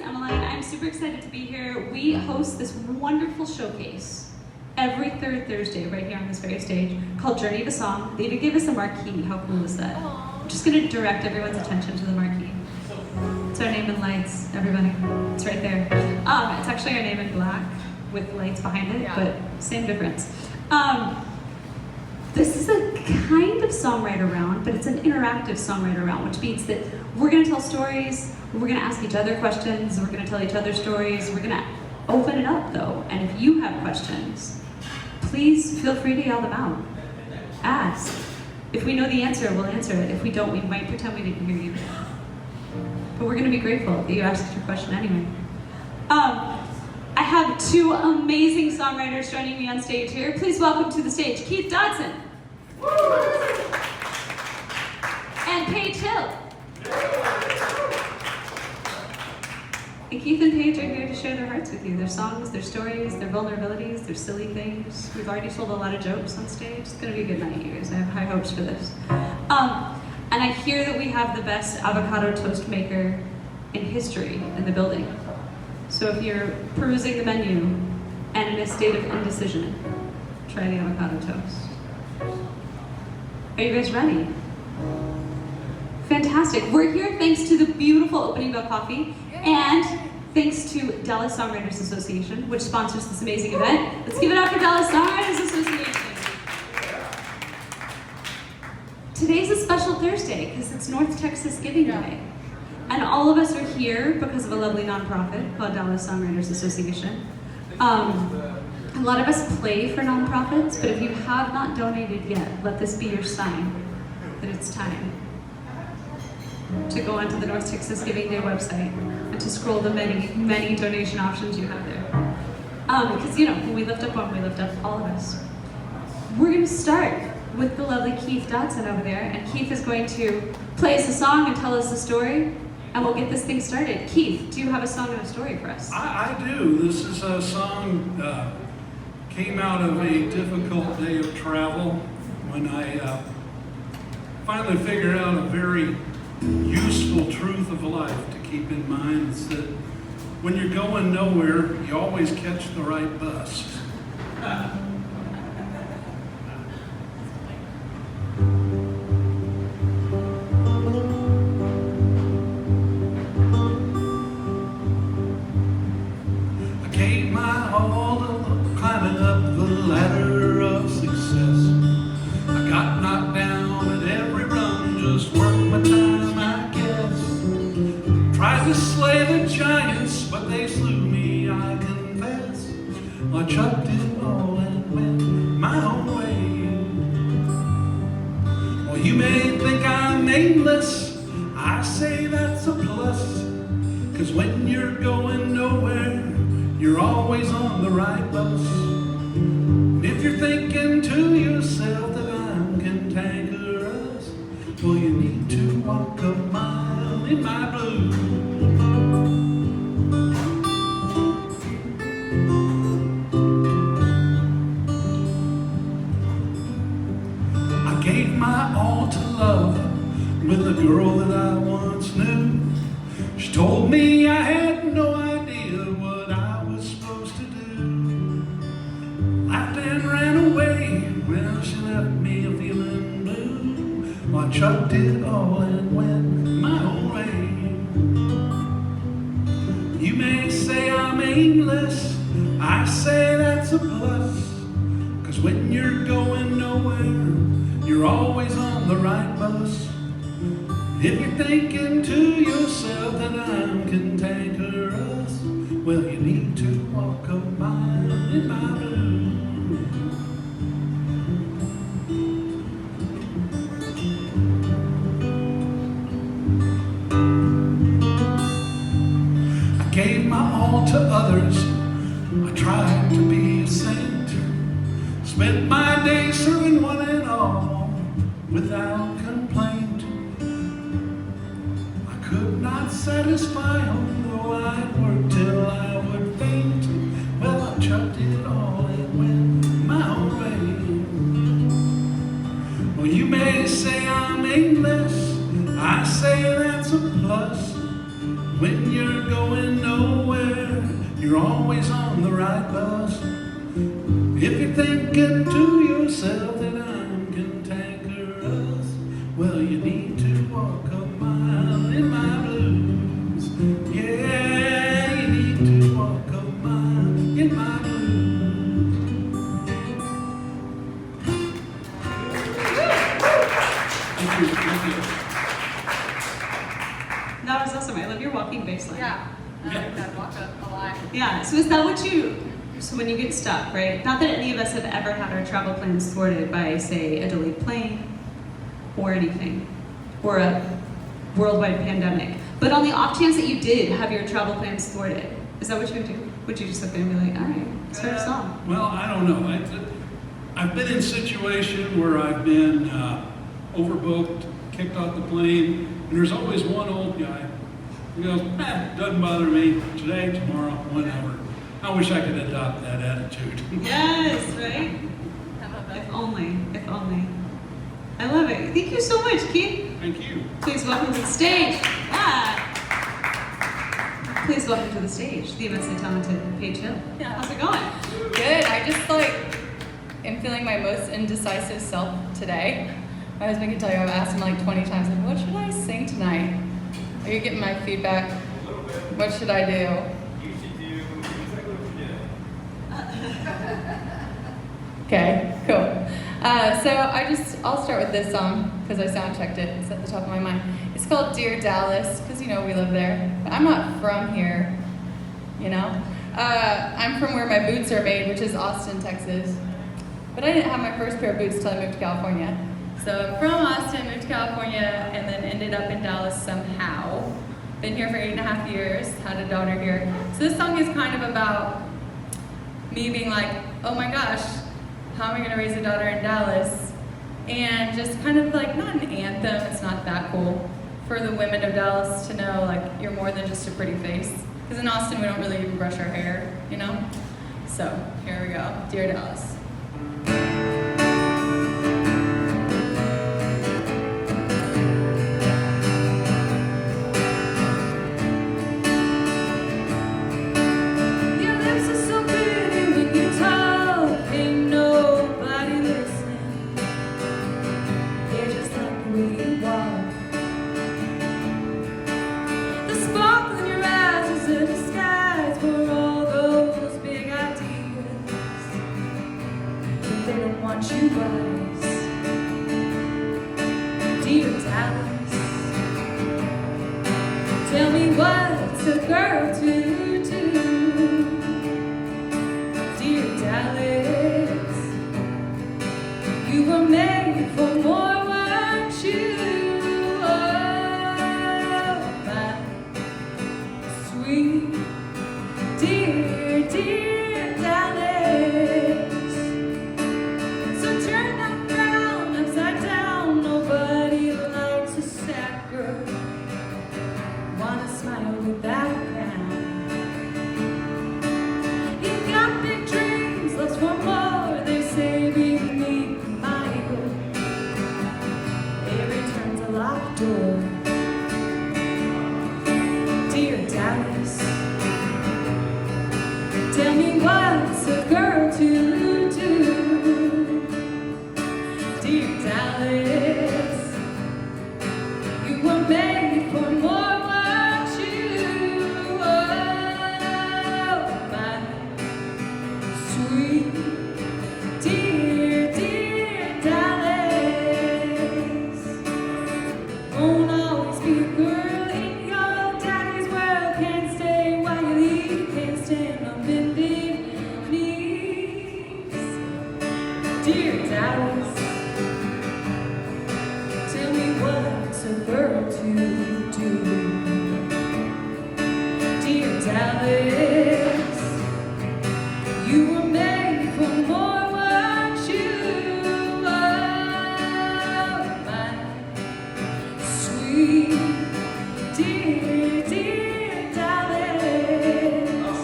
Emmeline. I'm super excited to be here. We host this wonderful showcase every third Thursday right here on this very stage called Journey to Song. They even gave us a marquee. How cool is that? I'm just going to direct everyone's attention to the marquee. It's our name in lights, everybody. It's right there. It's actually our name in black with lights behind it, but same difference. This is a kind of songwriter round, but it's an interactive songwriter round, which means that we're going to tell stories, we're going to ask each other questions, we're going to tell each other stories, we're going to open it up though. And if you have questions, please feel free to yell them out. Ask. If we know the answer, we'll answer it. If we don't, we might pretend we didn't hear you. But we're going to be grateful that you asked your question anyway. I have two amazing songwriters joining me on stage here. Please welcome to the stage Keith Dodson and Paige Hill. And Keith and Paige are here to share their hearts with you, their songs, their stories, their vulnerabilities, their silly things. We've already told a lot of jokes on stage. It's going to be a good night, you guys. I have high hopes for this. And I hear that we have the best avocado toast maker in history in the building. So if you're perusing the menu and in a state of indecision, try the avocado toast. Are you guys ready? Fantastic. We're here thanks to the beautiful Opening Bell Coffee and thanks to Dallas Songwriters Association, which sponsors this amazing event. Let's give it up for Dallas Songwriters Association. Today's a special Thursday because it's North Texas Giving Day. And all of us are here because of a lovely nonprofit called Dallas Songwriters Association. A lot of us play for nonprofits, but if you have not donated yet, let this be your sign that it's time to go onto the North Texas Giving Day website and to scroll the many, many donation options you have there. Because you know, when we lift up one, we lift up all of us. We're going to start with the lovely Keith Dodson over there, and Keith is going to play us a song and tell us a story. And we'll get this thing started. Keith, do you have a song and a story for us? I do. This is a song came out of a difficult day of travel when I finally figured out a very useful truth of life to keep in mind. It's that when you're going nowhere, you always catch the right bus. I chucked it all and went my own way. Well, you may think I'm aimless, I say that's a plus. 'Cause when you're going nowhere, you're always on the right bus. And if you're thinking to yourself that I'm cantankerous, well, you need to walk a mile in my blues. Gave my all to love with a girl that I once knew. She told me I had no idea what I was supposed to do. Laughed and ran away, well, she left me feeling blue. Well, I chucked it all and went my own way. You may say I'm aimless, I say that's a plus. 'Cause when you're going nowhere, you're always on the right bus. If you're thinking to yourself that I'm cantankerous, well, you need to walk a mile in my blues. I gave my all to others, I tried to be a saint. Spent my days serving one and all without complaint. I could not satisfy them, though I'd work till I would faint. Well, I chucked it all and went my own way. Well, you may say I'm aimless, I say that's a plus. When you're going nowhere, you're always on the right bus. If you're thinking to yourself that I'm cantankerous, well, you need to walk a mile in my blues. Yeah, you need to walk a mile in my blues. Thank you. That was awesome. I love your walking bass line. Yeah, I like that walk up a lot. Yeah, so is that what so when you get stuck, right? Not that any of us have ever had our travel plans thwarted by, say, a delayed plane or anything, or a worldwide pandemic. But on the off chance that you did have your travel plans thwarted, is that what you would do? Would you just sit there and be like, all right, start a song? Well, I don't know. I've been in situations where I've been overbooked, kicked off the plane, and there's always one old guy who goes, doesn't bother me, today, tomorrow, whenever. I wish I could adopt that attitude. Yes, right? I love that. If only, if only. I love it. Thank you so much, Keith. Thank you. Please welcome to the stage. Yeah. Please welcome to the stage the immensely talented Paige Hill. Yeah. How's it going? Good. I just am feeling my most indecisive self today. My husband can tell you I've asked him like 20 times, like, what should I sing tonight? Are you getting my feedback? What should I do? You should do exactly what you did. Okay, cool. So I'll start with this song because I sound checked it. It's at the top of my mind. It's called Dear Dallas because we live there. But I'm not from here, I'm from where my boots are made, which is Austin, Texas. But I didn't have my first pair of boots until I moved to California. So I'm from Austin, moved to California, and then ended up in Dallas somehow. Been here for 8.5 years, had a daughter here. So this song is kind of about me being like, oh my gosh, how am I gonna raise a daughter in Dallas? And just kind of like, not an anthem, it's not that cool, for the women of Dallas to know like, you're more than just a pretty face. Because in Austin, we don't really even brush our hair, So, here we go, Dear Dallas. You guys, dear Dallas, tell me what's a girl to do, dear Dallas, you were made for more, weren't you? Oh, my sweet, dear Dallas. Dear Dallas, tell me what's a girl to do, dear Dallas, you were made for more, weren't you? Oh, my sweet, dear Dallas, won't always be a girl in your daddy's world. Can't stay while you leave. Can't stand on bending knees. Dear Dallas, tell me what's a girl to do. Dear Dallas, you were made for more, weren't you? Oh, my sweet, dear Dallas.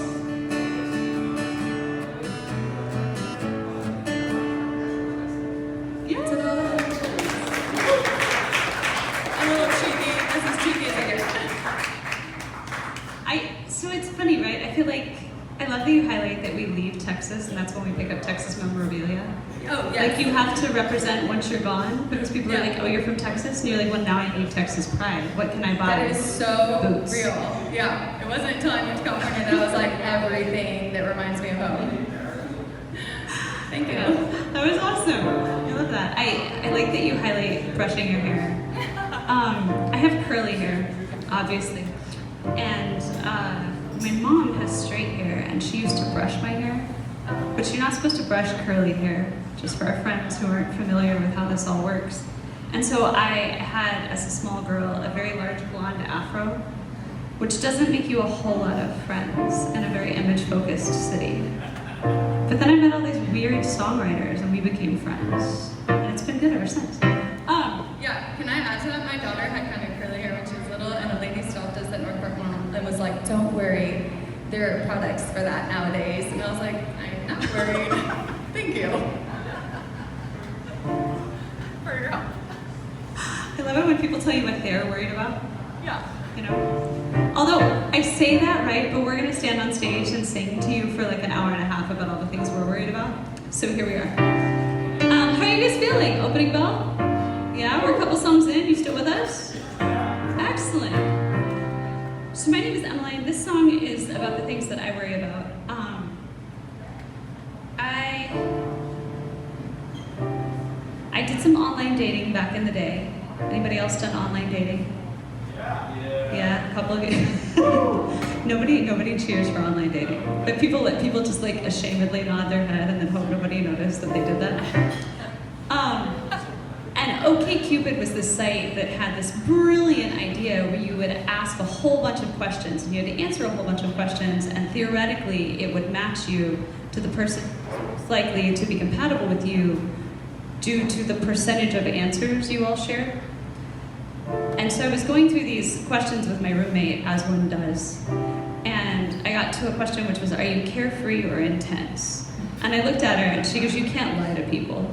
Yeah. I'm a little cheeky. This is cheeky as I get. So it's funny, right? I feel like I love that you highlight that we leave Texas, and that's when we pick up Texas memorabilia. Oh, yes. Like, you have to represent once you're gone, because people are Yeah. like, oh, you're from Texas? And you're like, well, now I leave Texas pride. What can I buy? That is so Boots. real. Yeah. It wasn't until I moved to California that I was like, everything that reminds me of home. Thank you. That was awesome. I love that. I like that you highlight brushing your hair. I have curly hair, obviously. And my mom has straight hair, and she used to brush my hair. But you're not supposed to brush curly hair, just for our friends who aren't familiar with how this all works. And so I had, as a small girl, a very large blonde afro, which doesn't make you a whole lot of friends in a very image-focused city. But then I met all these weird songwriters, and we became friends. And it's been good ever since. Yeah, can I add to that? My daughter had kind of curly hair when she was little, and a lady stopped us at North Park Mall and was like, don't worry, there are products for that nowadays. And I was like, I'm not worried. Thank you. For your help. I love it when people tell you what they're worried about. Yeah. You know? Although, I say that, right, but we're gonna stand on stage and sing to you for like an hour and a half about all the things we're worried about. So here we are. How are you guys feeling? Opening bell? Yeah, we're a couple songs in. You still with us? Excellent. So my name is Emmeline. This song is about the things that I worry about. I did some online dating back in the day. Anybody else done online dating? Yeah, a couple of you. Nobody cheers for online dating. But people let people just like ashamedly nod their head and then hope nobody noticed that they did that. And OkCupid was this site that had this brilliant idea where you would ask a whole bunch of questions and you had to answer a whole bunch of questions, and theoretically it would match you to the person who's likely to be compatible with you due to the percentage of answers you all shared. And so I was going through these questions with my roommate, as one does, and I got to a question which was, are you carefree or intense? And I looked at her and she goes, you can't lie to people.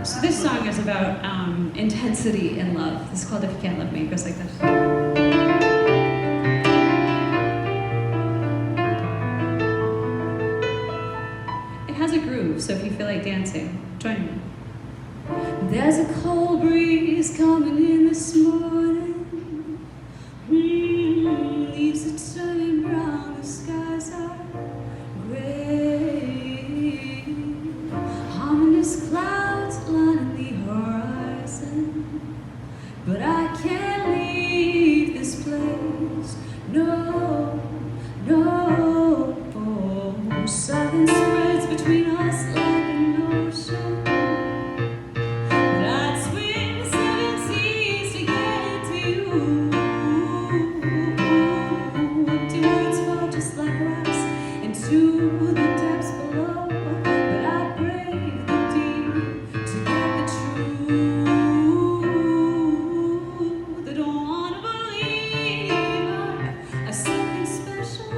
So this song is about intensity in love. This is called If You Can't Love Me. It goes like this. It has a groove, so if you feel like dancing, join me. There's a cold breeze coming in this morning. Leaves are turning brown, the skies are gray. Ominous clouds lining the horizon. But I can't leave this place. No, no. Silence spreads between us like an ocean. Special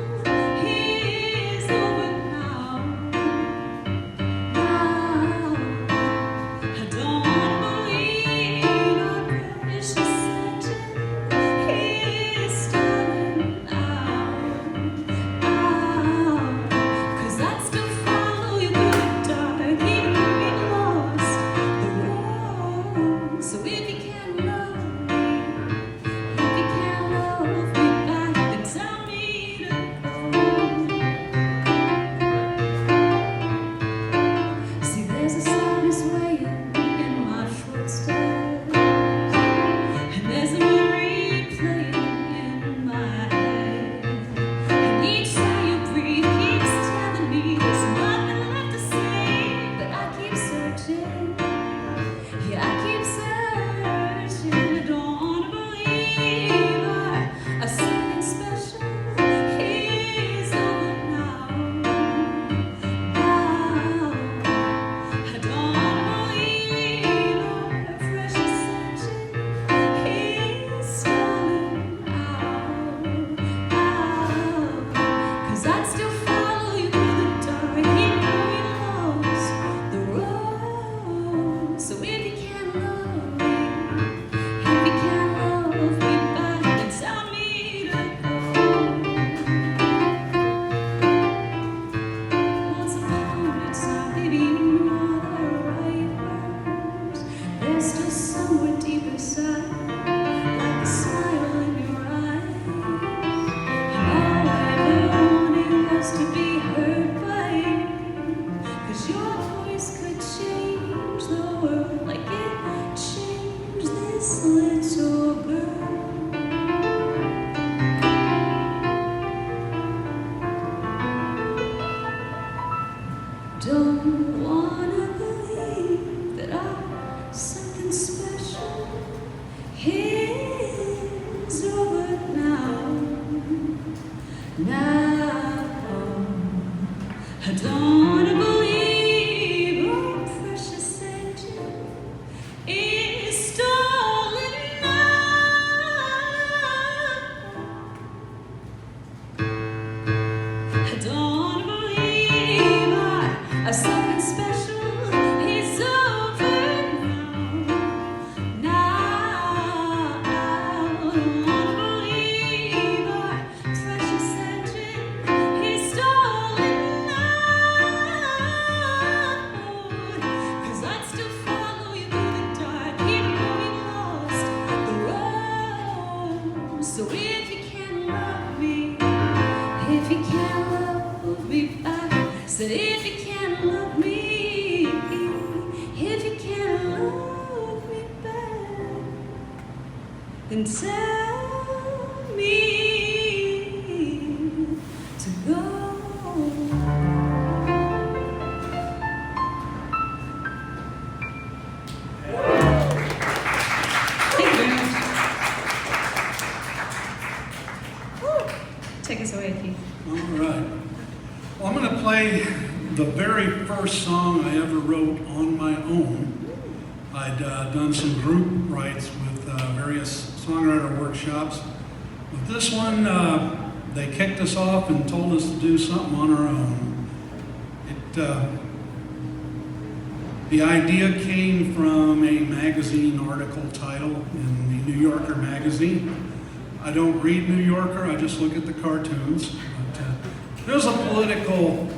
Now I don't wanna believe our precious angel is stolen now. I don't wanna believe our something special is over now. Now I don't wanna believe our precious engine is stolen now. 'Cause I'd still follow you through the dark, even though we lost the road. So if you can love me, if you can't love me back, said if you can't love me, if you can't love me back, then tell me to go. Thank you very much. Woo. Take us away, Keith. All right. Well, I'm going to play the very first song I ever wrote on my own. I'd done some group writes with various songwriter workshops. But this one, they kicked us off and told us to do something on our own. The idea came from a magazine article title in the New Yorker magazine. I don't read New Yorker, I just look at the cartoons. But, there's a political.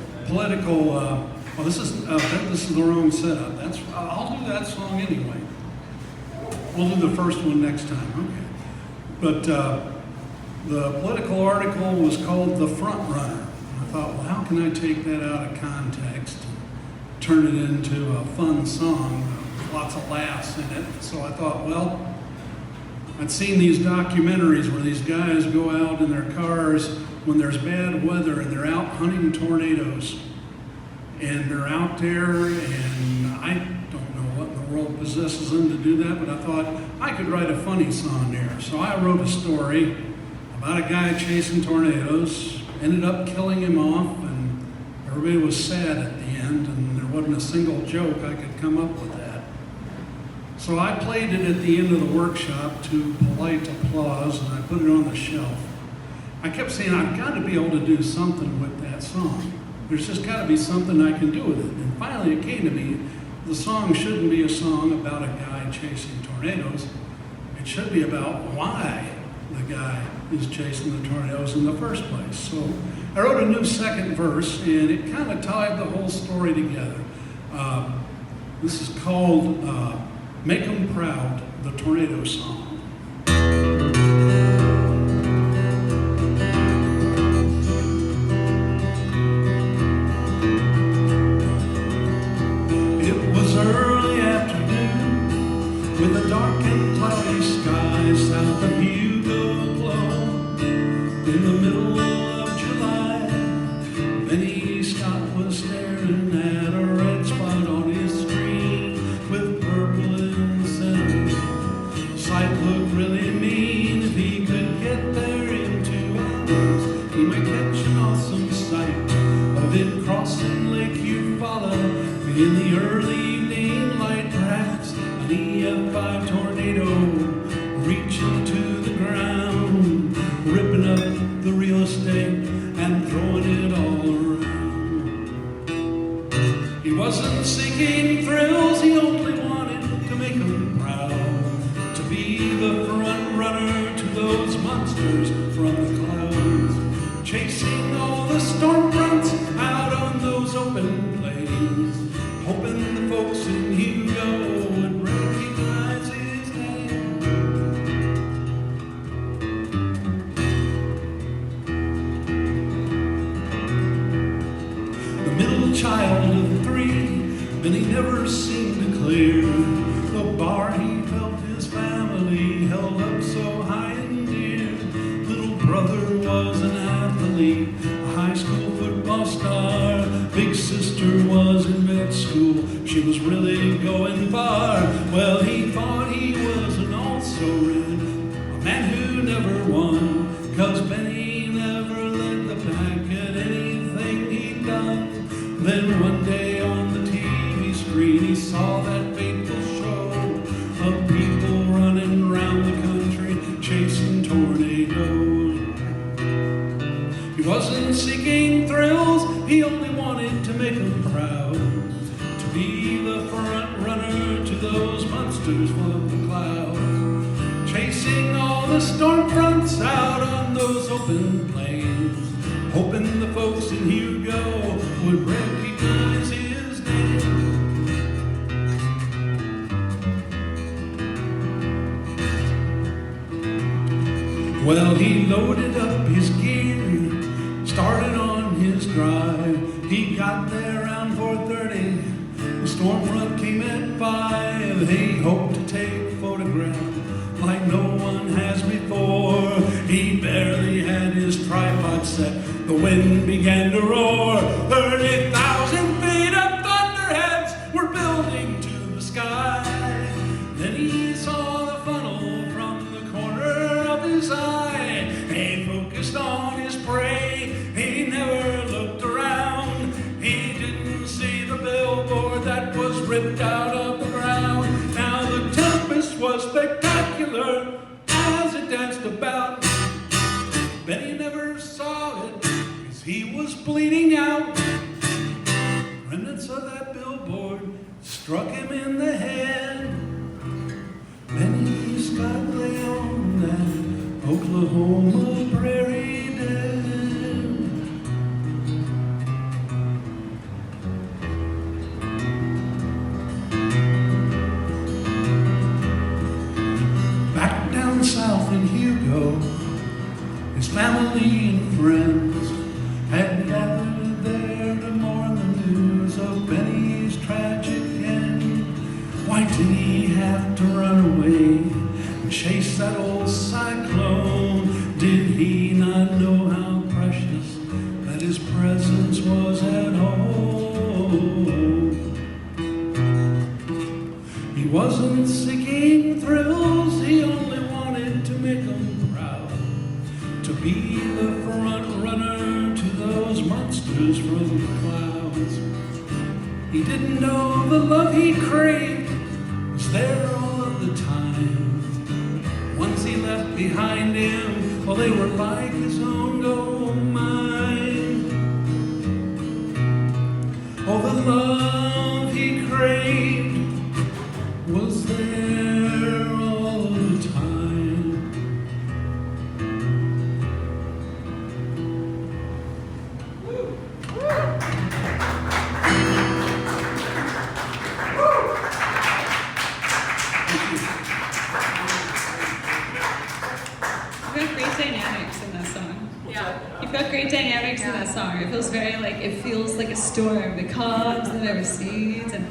Well, this is the wrong setup. I'll do that song anyway. We'll do the first one next time. Okay. But the political article was called "The Front Runner." I thought, well, how can I take that out of context and turn it into a fun song with lots of laughs in it? So I thought, well, I'd seen these documentaries where these guys go out in their cars when there's bad weather and they're out hunting tornadoes. And they're out there, and I don't know what in the world possesses them to do that, but I thought I could write a funny song there. So I wrote a story about a guy chasing tornadoes, ended up killing him off, and everybody was sad at the end, and there wasn't a single joke I could come up with that. So I played it at the end of the workshop to polite applause, and I put it on the shelf. I kept saying, I've got to be able to do something with that song. There's just got to be something I can do with it. And finally it came to me, the song shouldn't be a song about a guy chasing tornadoes. It should be about why the guy is chasing the tornadoes in the first place. So I wrote a new second verse, and it kind of tied the whole story together. This is called Make 'Em Proud, the Tornado Song. Early afternoon, with a dark and cloudy sky south of Hugo Glow, in the middle of July, Benny Scott was staring at a red spot on his screen with purple in the center. Sight looked really mean. If he could get there in 2 hours, he might catch an awesome sight of it crossing Lake Eufaula in the early perhaps an EF5 tornado reaching to the ground, ripping up the real estate and throwing it all around. He wasn't seeking thrills, he only wanted to make them proud, to be the front runner to those monsters from the clouds, chasing all the storm fronts out on those open plains, hoping the folks in Hugo would recognize his name. The middle child of 3, Benny never seemed to clear the bar he felt his family held up so high and dear. Little brother was an athlete, a high school football star. Big sister was in med school, she was really going far. Well, he thought he was an also-ran, a man who never won, 'cause Benny never let the wasn't seeking thrills, he only wanted to make them proud. To be the front runner to those monsters of the clouds. Chasing all the storm fronts out on those open plains. Hoping the folks in Hugo would recognize his name. Well, he loaded up his gear, started on his drive. He got there around 4:30. The storm front came at 5. He hoped to take photographs like no one has before. He barely had his tripod set. The wind began to roar. 30,000 feet of thunderheads were building to the sky. Then he saw the funnel from the corner of his eye. He focused on his prey. He never looked around. He didn't see the billboard that was ripped out of the ground. Now the tempest was spectacular as it danced about. Benny never saw it, 'cause he was bleeding out. Remnants of that billboard struck him in the head. Benny Scott lay on that Oklahoma prairie dead. Back down south in Hugo, his family and friends had gathered there to mourn the news of Benny's tragic end. Why did he have to run away and chase that old cyclone? Did he not know how precious that his presence was at home? He wasn't seeking thrills, he only wanted to make them proud. To be the front runner to those monsters from the clouds. He didn't know the love he craved was there all of the time. Ones he left behind him, well, they were like his own gold mine. Oh, the love he craved was there all the time. You've got great dynamics in that song. Yeah. You've got great dynamics in that song. It feels very like, it feels like a storm that comes and never recedes. And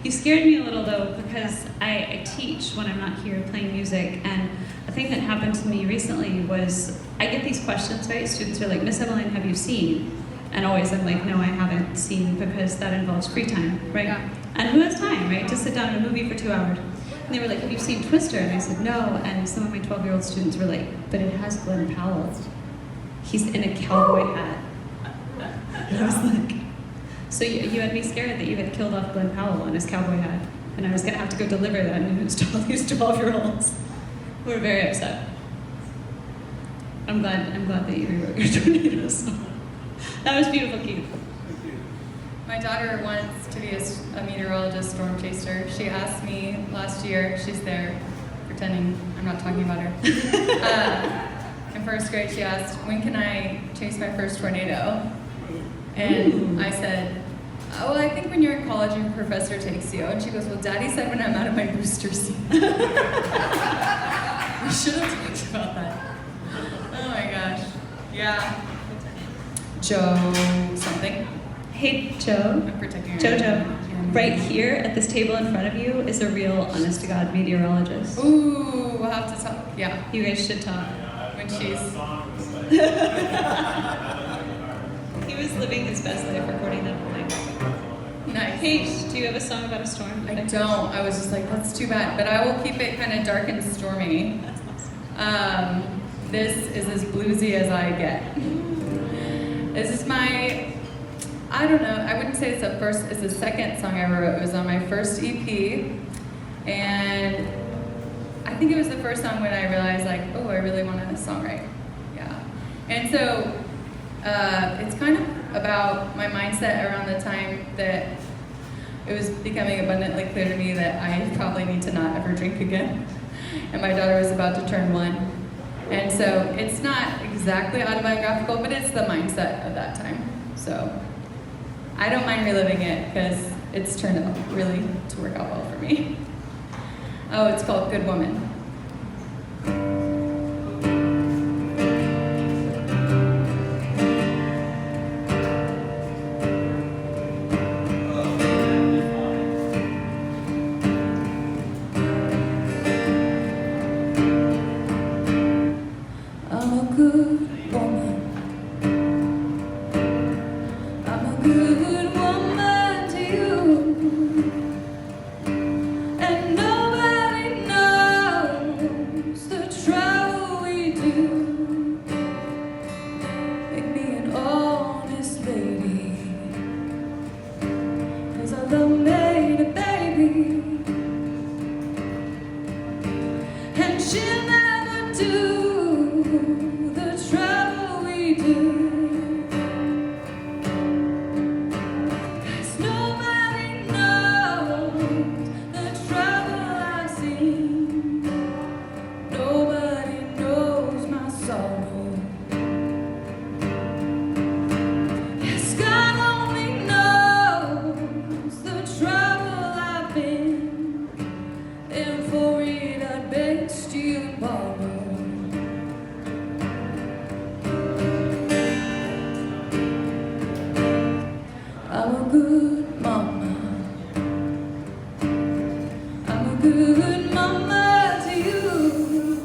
you scared me a little though, because I teach when I'm not here playing music, and a thing that happened to me recently was I get these questions, right? Students are like, Miss Emmeline, have you seen? And always I'm like, no, I haven't seen, because that involves free time, right? Yeah. And who has time, right? To sit down in a movie for 2 hours. And they were like, have you seen Twister? And I said, no. And some of my 12-year-old students were like, but it has Glenn Powell. He's in a cowboy hat. And I was like, so you had me scared that you had killed off Glenn Powell on his cowboy hat. And I was gonna have to go deliver that news to all these 12-year-olds who were very upset. I'm glad that you rewrote your tornado song. That was beautiful, Keith. My daughter wants to be a meteorologist, storm chaser. She asked me last year, she's there pretending I'm not talking about her. In first grade, she asked, when can I chase my first tornado? And I said, oh, well, I think when you're in college and your professor takes you. And she goes, well, Daddy said when I'm out of my booster seat. We should have talked about that. Oh my gosh. Yeah. Joe something. Hey, Joe. I'm protecting her. Jojo, right here at this table in front of you is a real, honest-to-God meteorologist. Ooh, we'll have to talk. Yeah, You guys should talk. when she's. He was living his best life recording that whole thing. Nice. Paige, do you have a song about a storm? I don't. I was just like, that's too bad. But I will keep it kind of dark and stormy. That's awesome. This is as bluesy as I get. This is my, I don't know, I wouldn't say it's the second song I ever wrote. It was on my first EP. And I think it was the first song when I realized like, oh, I really want to songwrite. Yeah. And so It's kind of about my mindset around the time that it was becoming abundantly clear to me that I probably need to not ever drink again. And my daughter was about to turn 1. And so it's not exactly autobiographical, but it's the mindset of that time. So I don't mind reliving it because it's turned out really to work out well for me. Oh, it's called Good Woman. I'm a good woman. I'm a good woman to you. And nobody knows the trouble we do. Make me an honest lady. 'Cause I love made a baby. And she'll never do the trouble we do. 'Cause nobody knows the trouble I've seen. Nobody knows my sorrow. Yes, God only knows the trouble I've been. And for it I'd beg, steal, and borrow. I'm a good mama. I'm a good mama to you.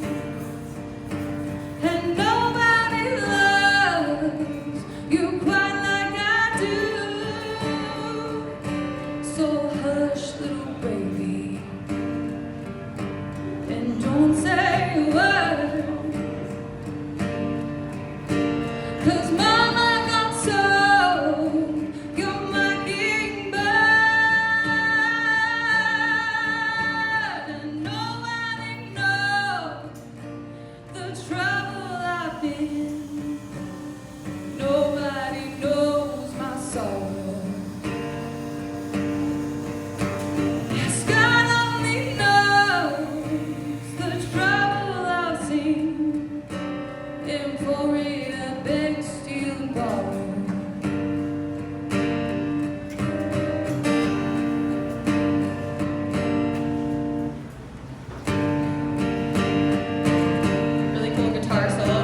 And nobody loves you quite like I do. So hush, little baby, and don't say a word. 'Cause mama got so you're my kingbird. And nobody knows the trouble I've been. Nobody knows my sorrow. Yes, God only knows the trouble I've seen. And for it I beg, steal, and borrow. Really cool guitar solo.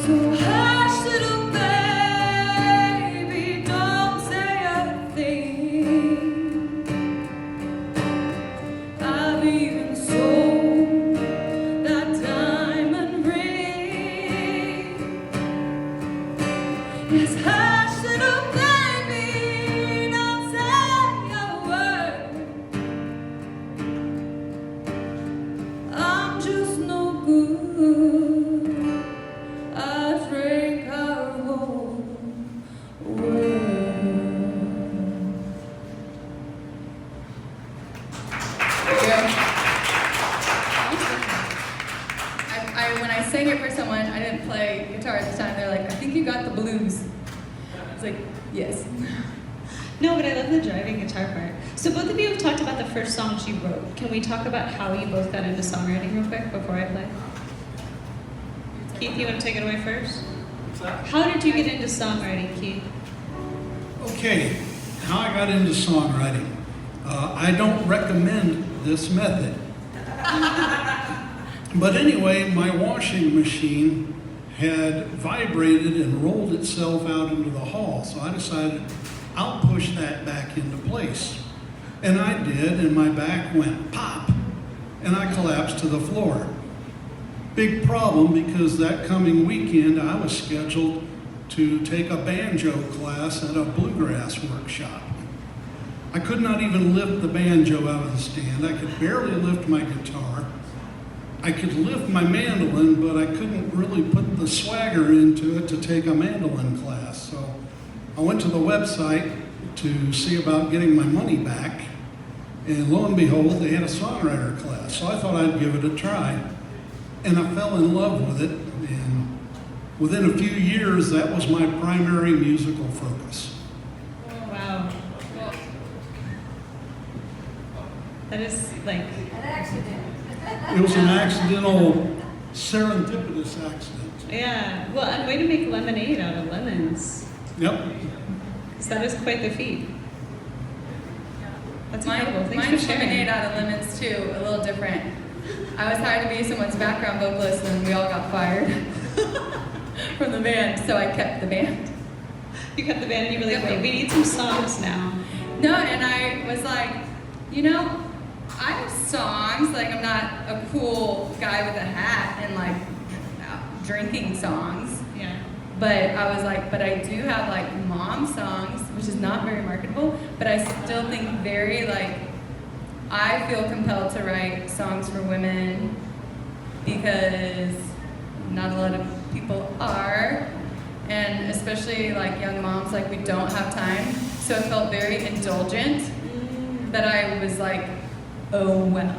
So hush, little baby, don't say a thing. I've even sold that diamond ring. Yes, hush, little baby, don't say a word. I'm just no good. I drink our whole world. When I sang it for someone, I didn't play guitar at the time. They're like, I think you got the blues. It's like, yes. No, but I love the driving guitar part. So both of you have talked about the first songs you wrote. Can we talk about how you both got into songwriting real quick before I play? Keith, you want to take it away first? How did you get into songwriting, Keith? Okay, how I got into songwriting. I don't recommend this method. But anyway, my washing machine had vibrated and rolled itself out into the hall, so I decided I'll push that back into place. And I did, and my back went pop, and I collapsed to the floor. Big problem, because that coming weekend I was scheduled to take a banjo class at a bluegrass workshop. I could not even lift the banjo out of the stand. I could barely lift my guitar. I could lift my mandolin, but I couldn't really put the swagger into it to take a mandolin class. So I went to the website to see about getting my money back, and lo and behold, they had a songwriter class. So I thought I'd give it a try, and I fell in love with it, and within a few years, that was my primary musical focus. Oh, wow. That is like... An accident. It was an accidental, serendipitous accident. Yeah, well, and way to make lemonade out of lemons. Yep. Because that is quite the feat. That's incredible. Thanks Mine's for sharing. lemonade out of lemons too, a little different. I was hired to be someone's background vocalist and we all got fired from the band, so I kept the band. You kept the band and you were like, Yep. wait, we need some songs now. No, and I was like, you know, I have songs, like I'm not a cool guy with a hat and like drinking songs. Yeah. But I was like, but I do have like mom songs, which is not very marketable, but I still think very like, I feel compelled to write songs for women because not a lot of people are, and especially like young moms, like we don't have time. So it felt very indulgent that I was like, oh well,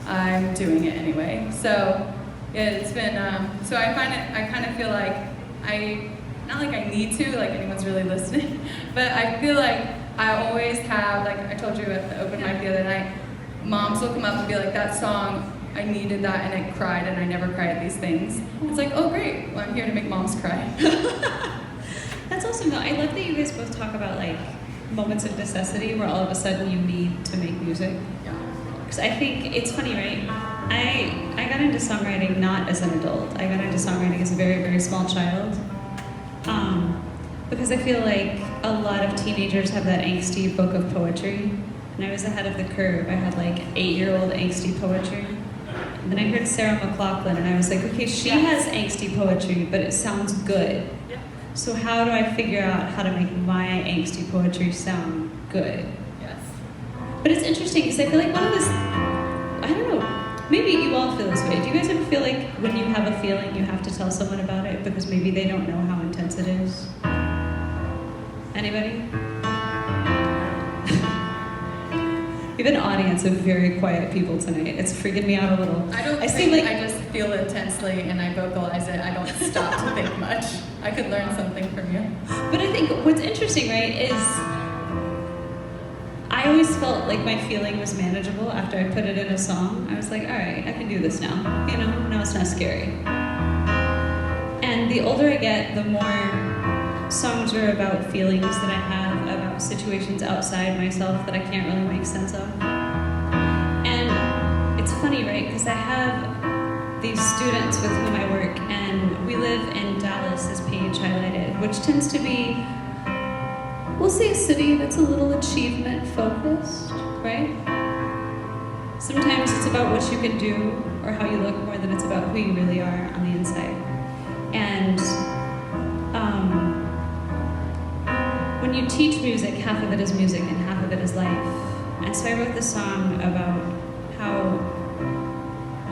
I'm doing it anyway. So it's been, so I kind of feel like not like I need to, like anyone's really listening, but I feel like I always have, like I told you at the open mic the other night, moms will come up and be like, that song, I needed that and I cried and I never cry at these things. It's like, oh great, well I'm here to make moms cry. That's awesome though. I love that you guys both talk about like moments of necessity where all of a sudden you need to make music. Because I think it's funny, right? I got into songwriting not as an adult. I got into songwriting as a very, very small child. Because I feel like a lot of teenagers have that angsty book of poetry. And I was ahead of the curve. I had like 8-year-old angsty poetry. And then I heard Sarah McLachlan and I was like, okay, she has angsty poetry, but it sounds good. So how do I figure out how to make my angsty poetry sound good? Yes. But it's interesting because I feel like one of this, I don't know, maybe you all feel this way. Do you guys ever feel like when you have a feeling you have to tell someone about it because maybe they don't know how intense it is? Anybody? We have an audience of very quiet people tonight. It's freaking me out a little. I just feel intensely and I vocalize it. I don't stop to think much. I could learn something from you. But I think what's interesting, right, is I always felt like my feeling was manageable after I put it in a song. I was like, all right, I can do this now. You know, now it's not scary. And the older I get, the more songs are about feelings that I have, about situations outside myself that I can't really make sense of. And it's funny, right, because I have these students with whom I work, and we live in Dallas, as Paige highlighted, which tends to be, we'll say, a city that's a little achievement focused, right? Sometimes it's about what you can do or how you look more than it's about who you really are on the inside. And when you teach music, half of it is music and half of it is life. And so I wrote this song about how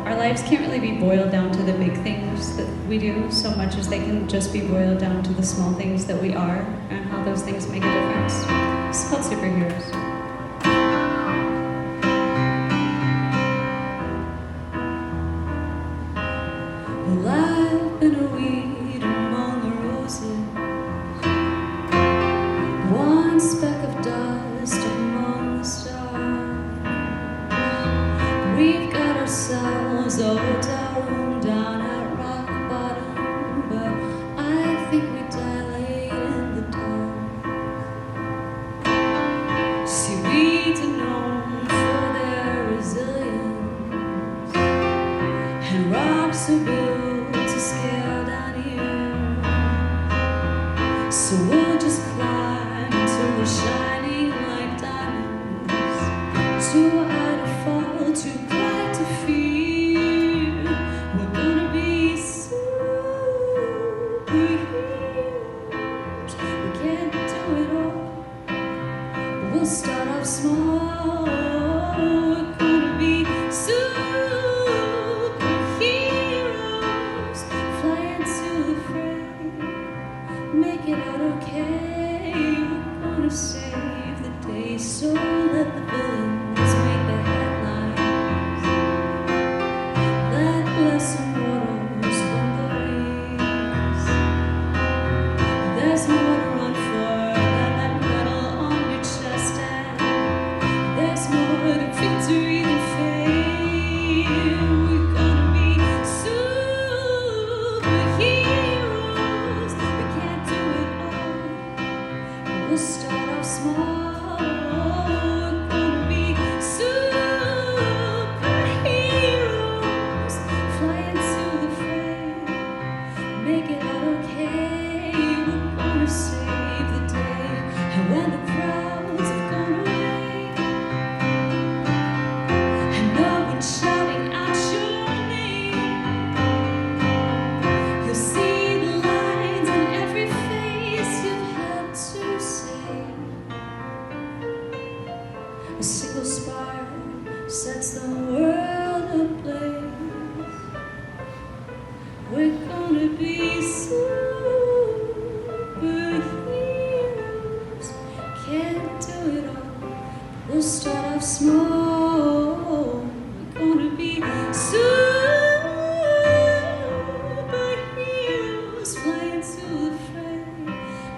our lives can't really be boiled down to the big things that we do so much as they can just be boiled down to the small things that we are and how those things make a difference. It's called Superheroes. Well, I've been a weed among the roses, one speck of dust among the stars. We've got ourselves a hotel room down at rock bottom, but I think we dilate in the dark. See, weeds are known for their resilience, and rocks are built to scale down here. So we'll just climb until we're shining like diamonds, too high to fall, too bright to fear. We're gonna be superheroes. We'll start off small. We're gonna be superheroes, flying to the fray, make it out okay. We're gonna save the day, so let the villains make the headlines. Let blessed waters run the waves. There's more to run for than that medal on your chest, and there's more to victory than fame. We're gonna be superheroes. We can't do it all. We'll start off small. We're gonna be superheroes, flying to the fray, make it out okay. We're gonna save the day, and when the crowds have gone away, and no one's shouting out your name, you'll see the lines in every face you've had to say. A single spark sets the world ablaze. We're gonna be superheroes. Can't do it all. We'll start off small. We're gonna be superheroes, flying to the fray,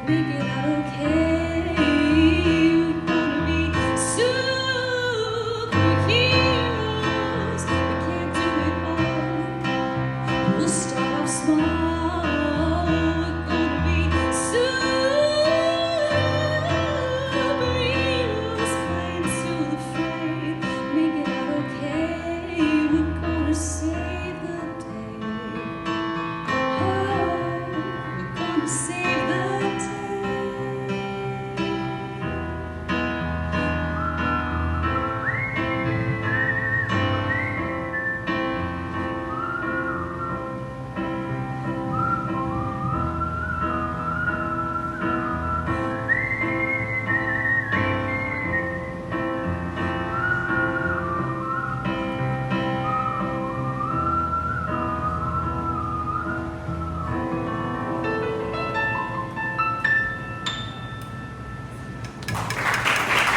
make it out okay. We're gonna be superheroes. We can't do it all. We'll start off small. We're gonna be superheroes, flying to the fray, make it out okay. We're gonna save the day. Oh, we're gonna save the day.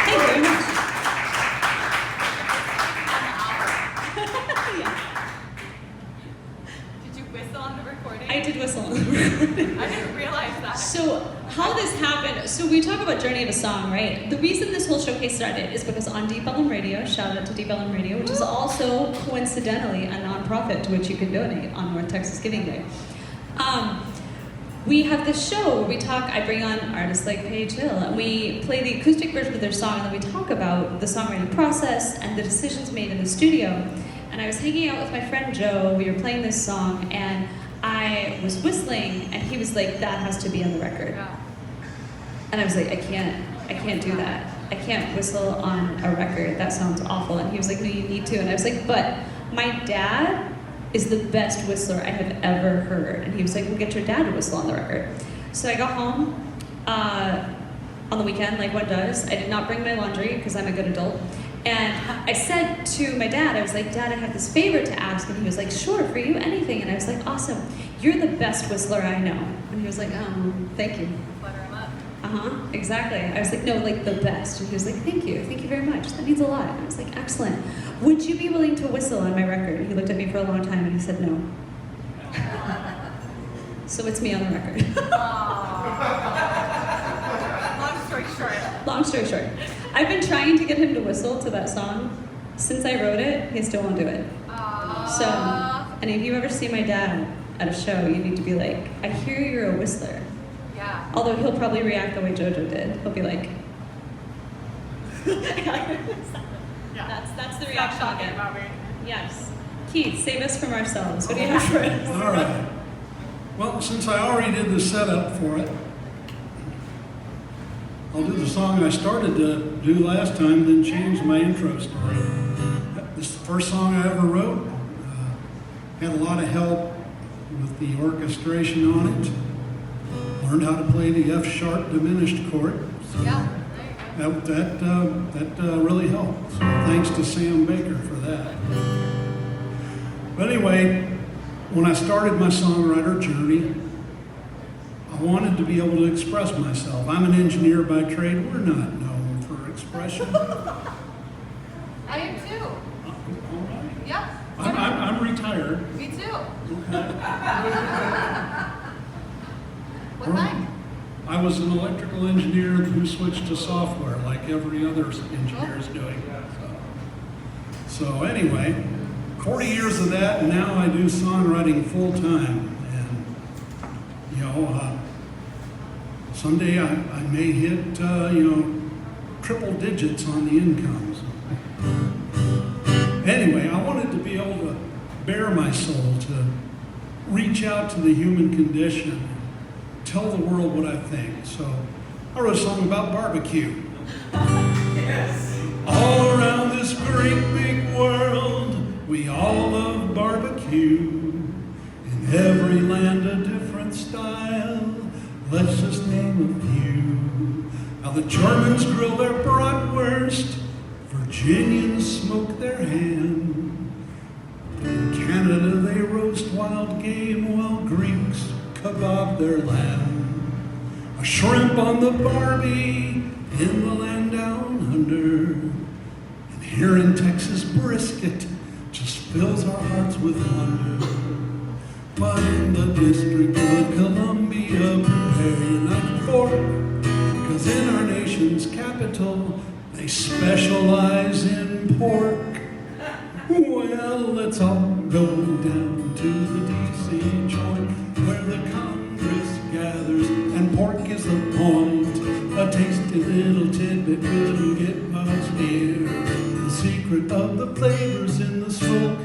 Thank you very much. Did you whistle on the recording? I did whistle. I didn't realize that. So how this happened, so we talk about Journey of a Song, right? The reason this whole showcase started is because on Deep Ellum Radio, shout out to Deep Ellum Radio, which is also coincidentally a nonprofit to which you can donate on North Texas Giving Day. We have this show where we talk, I bring on artists like Paige Hill, and we play the acoustic version of their song, and then we talk about the songwriting process and the decisions made in the studio. And I was hanging out with my friend Joe, we were playing this song, and I was whistling, and he was like, that has to be on the record. Yeah. And I was like, I can't do that. I can't whistle on a record, that sounds awful. And he was like, no, you need to. And I was like, but my dad is the best whistler I have ever heard. And he was like, well, get your dad to whistle on the record. So I got home on the weekend, like one does. I did not bring my laundry because I'm a good adult. And I said to my dad, I was like, Dad, I have this favor to ask. And he was like, sure, for you, anything. And I was like, awesome. You're the best whistler I know. And he was like, oh, thank you. Butter him up. Exactly. I was like, no, like the best. And he was like, thank you very much. That means a lot. And I was like, excellent. Would you be willing to whistle on my record? And he looked at me for a long time and he said no. So it's me on the record. Long story short. Long story short, I've been trying to get him to whistle to that song since I wrote it. He still won't do it. So, and if you ever see my dad at a show, you need to be like, I hear you're a whistler. Yeah. Although he'll probably react the way JoJo did. He'll be like, that's the reaction I'll get. About me. Yes. Keith, save us from ourselves. What do you have for us? All right. Well, since I already did the setup for it, I'll do the song I started to do last time, then change my intro story. This is the first song I ever wrote. Had a lot of help with the orchestration on it. Learned how to play the F sharp diminished chord. So Yeah. that really helped. So thanks to Sam Baker for that. But anyway, when I started my songwriter journey, I wanted to be able to express myself. I'm an engineer by trade. We're not known for expression. I am too. All right. Yeah. I'm retired. Me too. Okay. What kind? I was an electrical engineer who switched to software like every other engineer is doing. So anyway, 40 years of that, and now I do songwriting full time. And, you know, someday I may hit, triple digits on the incomes. Anyway, I wanted to be able to bare my soul, to reach out to the human condition, tell the world what I think. So I wrote a song about barbecue. Yes. All around this great big world, we all love barbecue. In every land a different style, let's just name a few. How the Germans grill their bratwurst, Virginians smoke their ham. In Canada they roast wild game, while Greeks kebab their lamb. A shrimp on the barbie in the land down under. And here in Texas, brisket just fills our hearts with wonder. But in the District of Columbia, prepare your knife fork, 'cause in our nation's capital, they specialize in pork. Well, let's all go down to the D.C. joint where the Congress gathers and pork is the point. A tasty little tidbit couldn't get much near. The secret of the flavors in the smoke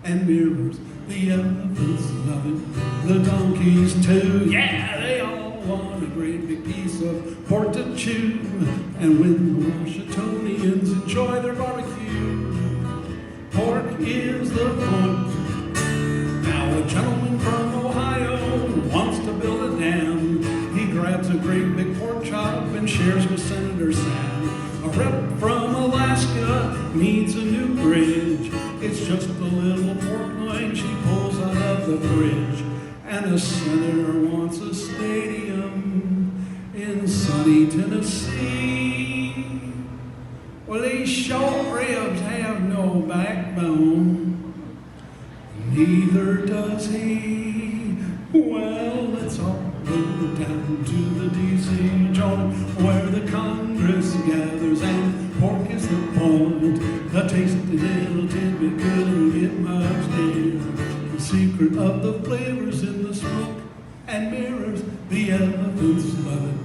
and mirrors. The elephants love it, the donkeys too. Yeah, they all want a great big piece of pork to chew. And when the Washingtonians enjoy their barbecue, pork is the point. Now a gentleman from Ohio wants to build a dam. He grabs a great big pork chop and shares with Senator Sam. A rep from Alaska needs a new bridge. It's just a little pork loin she pulls out of the fridge. And a senator wants a stadium in sunny Tennessee. Well, these short ribs have no backbone, neither does he. Well, let's all go down to the D.C. joint where the Congress gathers and pork is the point. A tasty little tidbit couldn't get much near. The secret of the flavors in the smoke and mirrors. The elephants love it,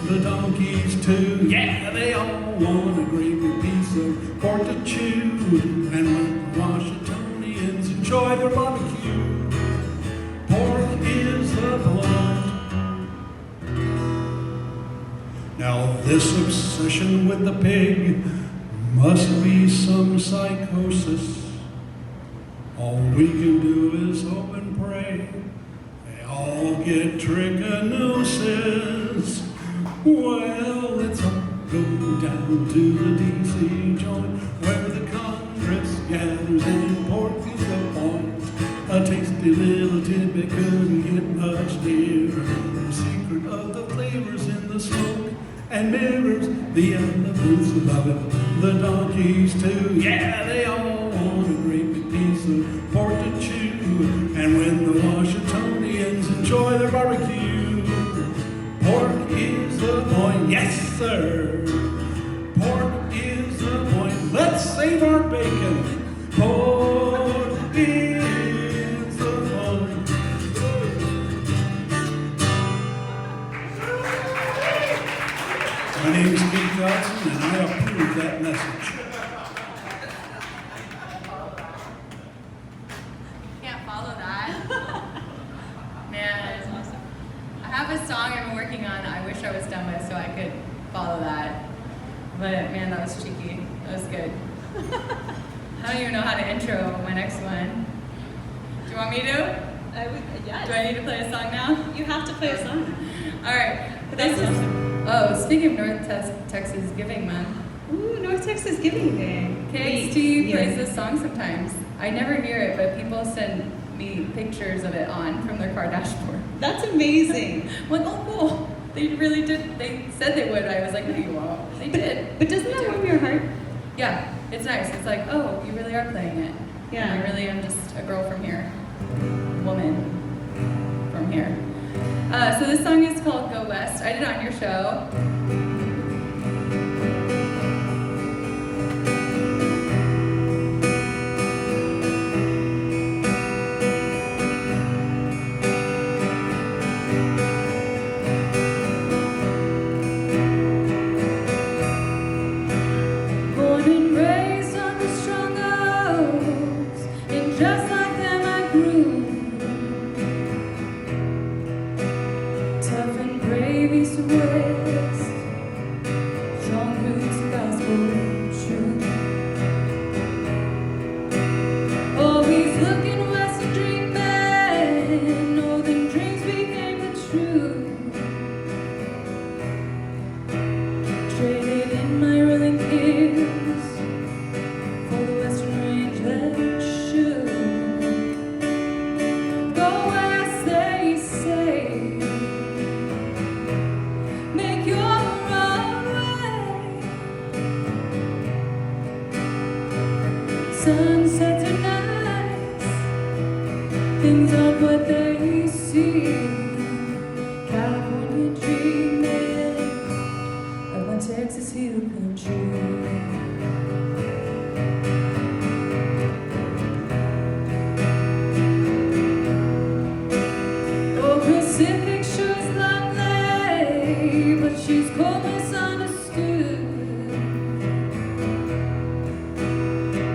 the donkeys too. Yeah, they all want a great big piece of pork to chew. And when the Washingtonians enjoy their barbecue, pork is the point. Now this obsession with the pig must be some psychosis. All we can do is hope and pray they all get trichinosis. Well, let's all go down to the D.C. joint where the Congress gathers and pork is the point. A tasty little tidbit couldn't get much nearer. The secret of the flavors in the smoke and mirrors. The elephants love it, the donkeys too. Yeah, they all want a great big piece of pork to chew. And when the Washingtonians enjoy their barbecue, pork is the point. Yes, sir. Pork is the point. Let's save our bacon. Pork is the point. My name is Keith Dodson, and I approve that message. Can't follow that. Man, it's awesome. I have a song I'm working on I wish I was done with so I could follow that. But man, that was cheeky. That was good. I don't even know how to intro my next one. Do you want me to? Yes. Do I need to play a song now? You have to play a song. All right. This is Oh, speaking of North Texas Giving Month, Ooh, North Texas Giving Day. KXT Yeah. plays this song sometimes. I never hear it, but people send me pictures of it on from their car dashboard. That's amazing. I'm like, oh, cool. They really did. They said they would. I was like, no, you won't. They did. But doesn't that warm your heart? Yeah, it's nice. It's like, oh, you really are playing it. Yeah. And I really am just a girl from here. Woman from here. So this song is called Go West. I did it on your show. Born and raised on the strong oaks, and just like them I grew. Tough and brave east and west, strong roots, gospel true. Always looking west and dreaming, northern dreams became the truth. Traded in my rolling hills for the western range that should go west, they say. Make your own way. Sunsets are nice, things aren't what they seem. California dreaming of my Texas hill country. Oh, Pacific sure is lovely, but she's cold misunderstood.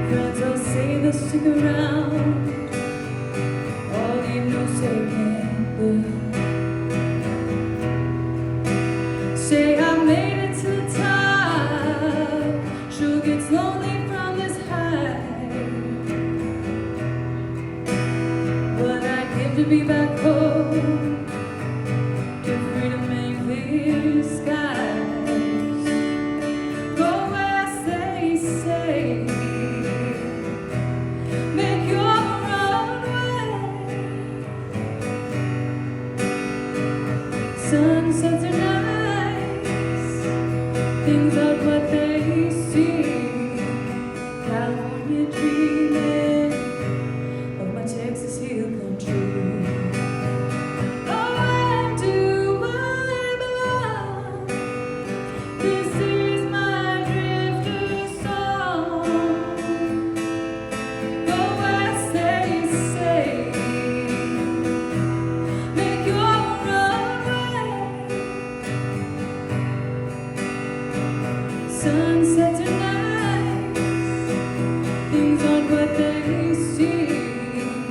Friends all say they'll stick around, all leave no second good. Say I made it to the top, sure gets lonely from this high. What I'd give to be back home, to freedom and clear skies. Go west, they say. Make your own way. Sunsets are nice, things aren't what they seem. California dreaming of my Texas hill country. Oh, where do I belong? This is my drifter song. Go west, they say. Make your own way. Sunsets are nice, things aren't what they seem.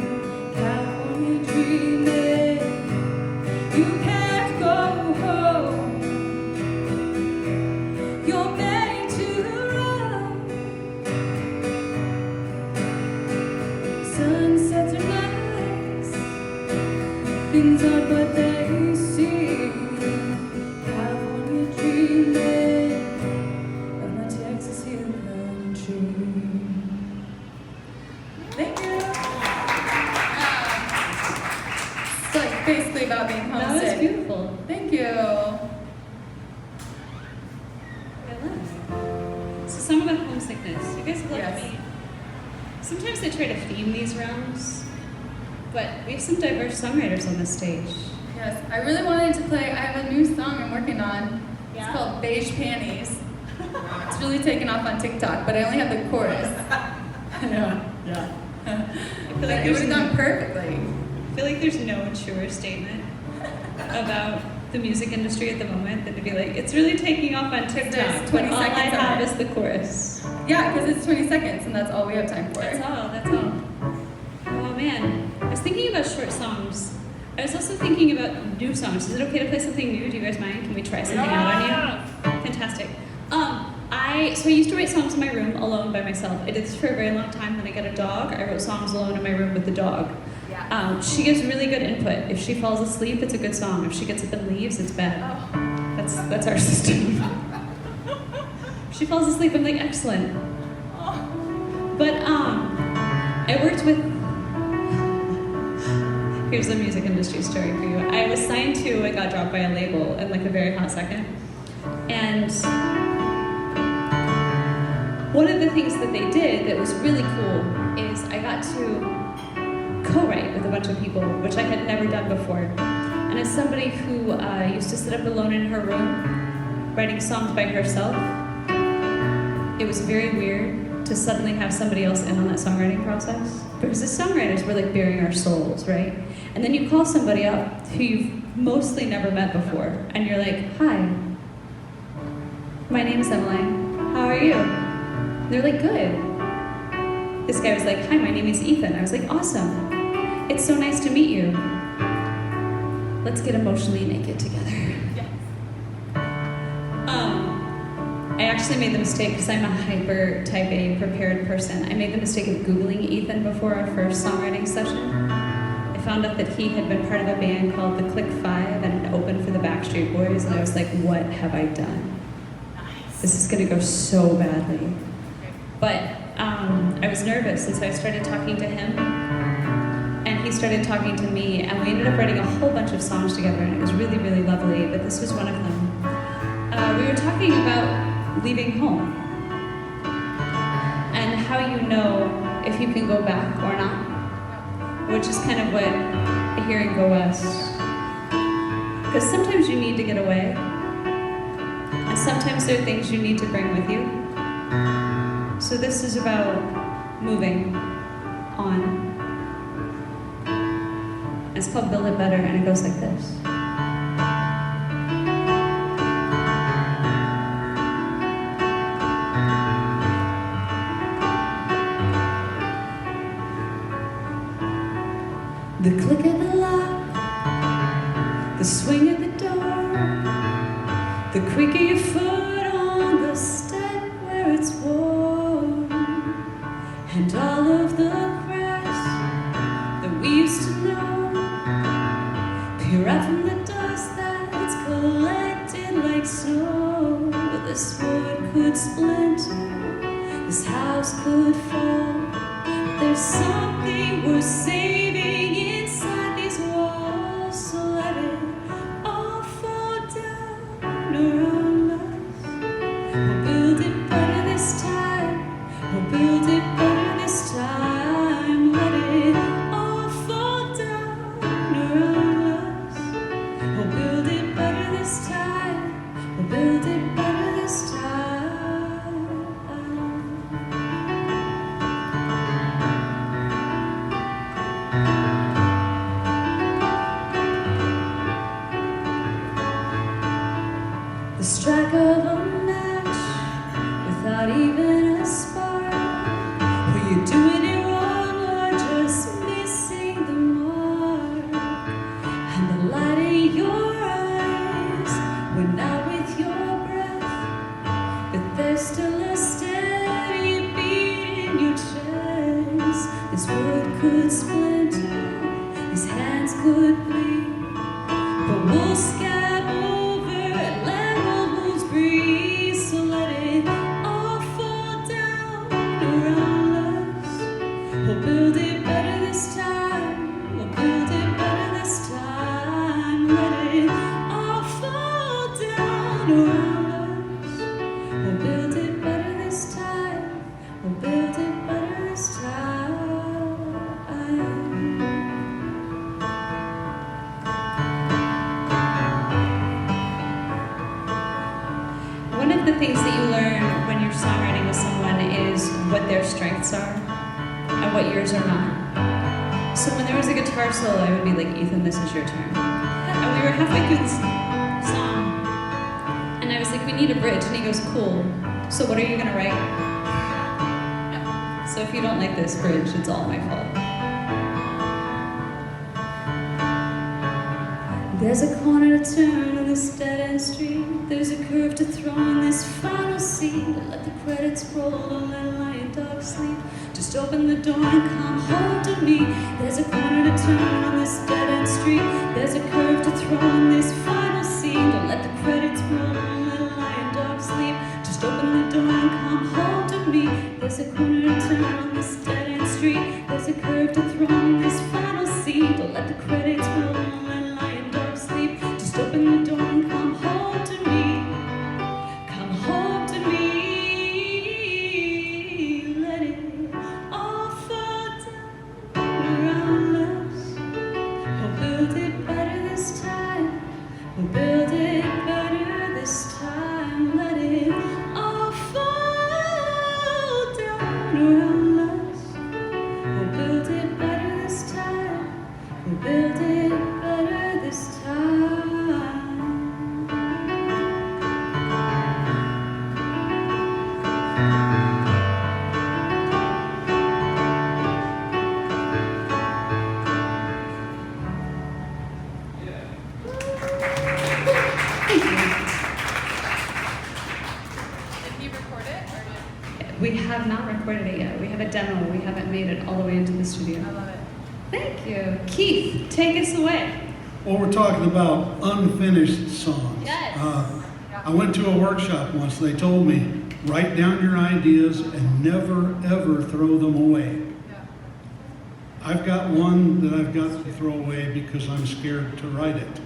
California dreaming, you can't go home. You're made to run. Sunsets are nice, things aren't what they seem. California dreaming of my Texas hill country. Thank you. It's like basically about being That was homesick. beautiful. Thank you. It was. So some about homesickness. You guys have Yes. me. Sometimes I try to theme these rounds, but we have some diverse songwriters on this stage. Yes, I really wanted to play. I have a new song I'm working on. Yeah? It's called Beige Panties. It's really taken off on TikTok, but I only have the chorus. I know. Yeah. I feel But like it would there's have gone perfectly. I feel like there's no truer statement about the music industry at the moment than to be like, it's really taking off on TikTok, There's but 20 all I seconds of have it. is the chorus. Yeah, because it's 20 seconds, and that's all we have time for. That's all, that's all. Oh man, I was thinking about short songs. I was also thinking about new songs. Is it okay to play something new? Do you guys mind? Can we try something out on you? Fantastic. I used to write songs in my room alone by myself. I did this for a very long time. Then I got a dog. I wrote songs alone in my room with the dog. Yeah. She gives really good input. If she falls asleep, it's a good song. If she gets up and leaves, it's bad. Oh. That's That's our system. She falls asleep, I'm like, excellent. But I worked with, here's a music industry story for you. I was signed to, I got dropped by a label in like a very hot second. And one of the things that they did that was really cool is I got to co-write with a bunch of people, which I had never done before. And as somebody who used to sit up alone in her room, writing songs by herself, it was very weird to suddenly have somebody else in on that songwriting process. Because as songwriters, we're like bearing our souls, right? And then you call somebody up who you've mostly never met before, and you're like, hi, my name's Emmeline, how are you? They're like, good. This guy was like, hi, my name is Ethan. I was like, awesome. It's so nice to meet you. Let's get emotionally naked together. I actually made the mistake, because I'm a hyper type A prepared person, I made the mistake of Googling Ethan before our first songwriting session. I found out that he had been part of a band called the Click Five and had opened for the Backstreet Boys, and I was like, what have I done? Nice. This is gonna go so badly. But I was nervous, and so I started talking to him, and he started talking to me, and we ended up writing a whole bunch of songs together, and it was really, really lovely, but this was one of them. We were talking about leaving home and how you know if you can go back or not, which is kind of what I hear in Go West. Because sometimes you need to get away, and sometimes there are things you need to bring with you. So this is about moving on. It's called Build It Better, and it goes like this. The click of the lock, the swing of the door, the creak of your foot on the step where it's warm, and all of the cracks that we used to know peer out from the dust that's collected like snow. This wood could splinter, this house could fall, but there's something worth saving inside these walls, so let it all fall down around us. We'll build it better this time, we'll build it better this time, let it all fall down around us. We'll build it better this time, we'll build it better this time. The strike of a match without even a spark. Were you doing it wrong or just missing the mark? And the light in your eyes went out with your breath, but there's still a steady beat in your chest. This wood could splinter, these hands could bleed, but we'll scab over and let old wounds breathe. So let it all fall down around us. We'll build it better this time, we'll build it better this time. Let it all fall down around us. We'll build it better this time, we'll build it better this time. One of the things that you learn when you're songwriting with someone is what their strengths are and what yours are not. So when there was a guitar solo, I would be like, Ethan, this is your turn. And we were halfway through the song, and I was like, we need a bridge. And he goes, cool. So what are you gonna write? So if you don't like this bridge, it's all my fault. There's a corner to turn on this dead-end street. There's a curve to throw in this final scene. Let the credits roll, don't let lion dog sleep. Just open the door and come home to me. There's a corner to turn on this dead-end street. There's a curve to throw in this final scene. Don't let the credits roll. Just open the door and come home to me. There's a corner to turn on this dead-end street. There's a curve to throw in this final scene. Don't let the credits roll and lie in dark sleep. Just open the door and come home to me. Come home to me. Let it all fall down around us. We'll build it better this time. We'll build it better this time. Let it all fall down around us. We'll build it better this time. We'll build it better this time. Did he record it or did? We have not recorded it yet. We have a demo. We haven't made it all the way into the studio. I love it. Thank you. Keith, take us away. Well, we're talking about unfinished songs. Yes. I went to a workshop once. They told me, write down your ideas and never, ever throw them away. Yeah. I've got one that I've got to throw away because I'm scared to write it.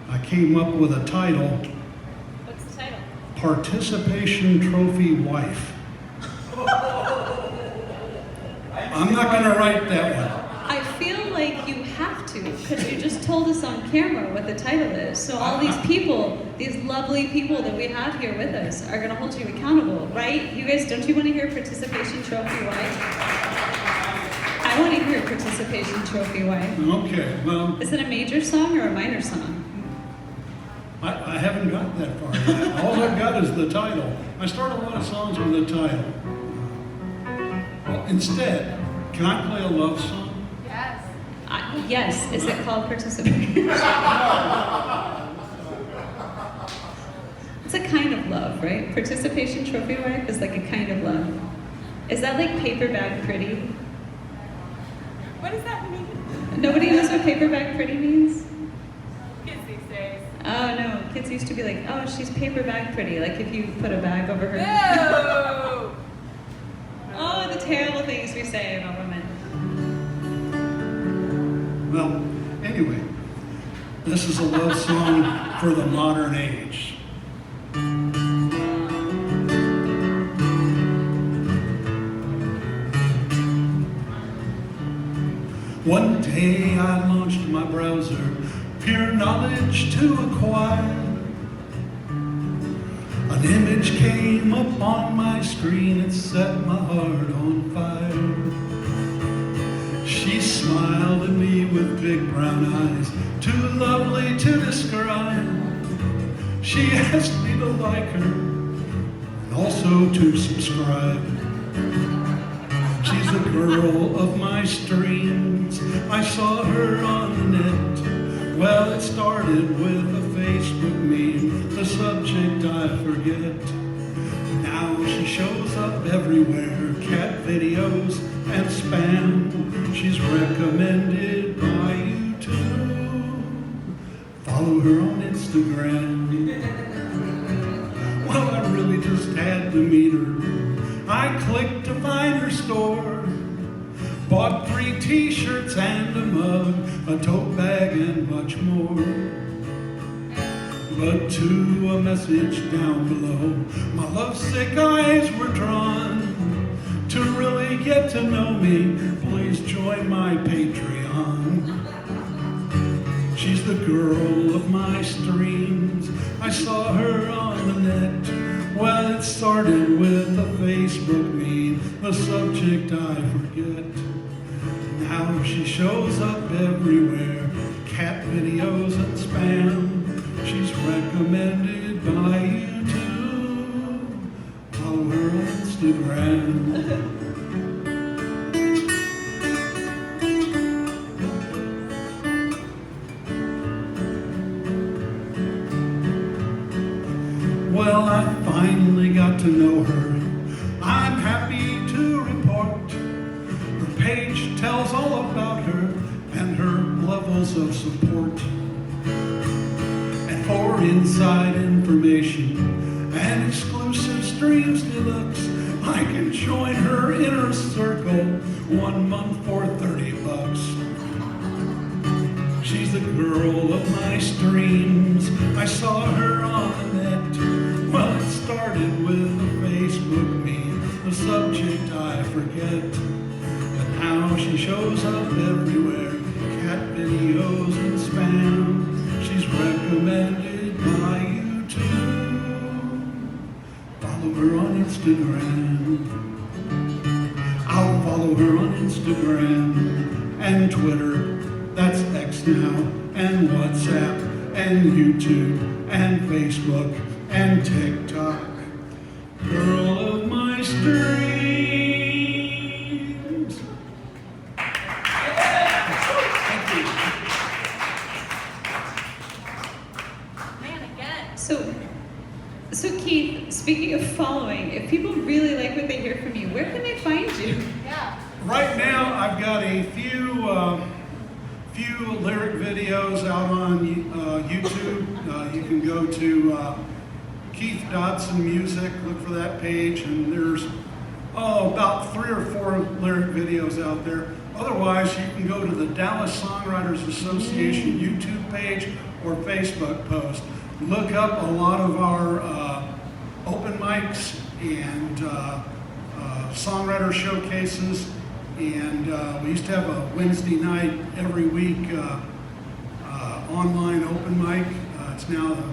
I came up with a title, What's the title? Participation Trophy Wife. I'm not going to write that one. I feel like you have to, because you just told us on camera what the title is. So all these people, these lovely people that we have here with us, are going to hold you accountable, right? You guys, don't you want to hear Participation Trophy Wife? I want to hear Participation Trophy Wife. Okay, well, Is it a major song or a minor song? I haven't got that far yet. All I've got is the title. I start a lot of songs with a title. Well, instead, can I play a love song? Yes. Yes. Is it called Participation? It's a kind of love, right? Participation Trophy Wife is like a kind of love. Is that like Paper Bag Pretty? What does that mean? Nobody knows what Paper Bag Pretty means? Kids these days. Oh no, kids used to be like, oh, she's paper bag pretty, like if you put a bag over her. No! Oh, the terrible things we say about women. Well, anyway, this is a love song for the modern age. One day I launched my browser, pure knowledge to acquire. An image came up on my screen, it set my heart on fire. She smiled at me with big brown eyes, too lovely to describe. She asked me to like her, and also to subscribe. She's the girl of my streams, I saw her on the net. Well, it started with a Facebook meme, the subject I forget. Now she shows up everywhere, cat videos and spam. She's recommended by YouTube. Follow her on Instagram. Well, I really just had to meet her. I clicked to find her store. Bought 3 t-shirts and a mug, a tote bag and much more. But to a message down below, my lovesick eyes were drawn. To really get to know me, please join my Patreon. She's the girl of my streams, I saw her on the net. Well, it started with a Facebook meme, the subject I forget. Now she shows up everywhere, cat videos and spam. She's recommended by YouTube. Follow her on Instagram. Well, I finally got to know her. I'm happy to report her page tells all about her and her levels of support. And for inside information and exclusive streams deluxe. I can join her inner circle 1 month for $30. She's the girl of my streams. I saw her on the net. Well, it started with a Facebook meme, the subject I forget. But now she shows up everywhere, cat videos and spam. She's recommended by YouTube. Follow her on Instagram. I'll follow her on Instagram and Twitter. That's X now, and WhatsApp, and YouTube, and Facebook, and TikTok. Girl of my streams. Thank you. Man, again. So Keith, speaking of following, if people really like what they hear from you, where can they find you? Yeah. Right now, I've got a few lyric videos out on YouTube. You can go to Keith Dodson Music, look for that page, and there's about 3 or 4 lyric videos out there. Otherwise, you can go to the Dallas Songwriters Association YouTube page or Facebook post. Look up a lot of our open mics and songwriter showcases. And we used to have a Wednesday night every week online open mic. It's now the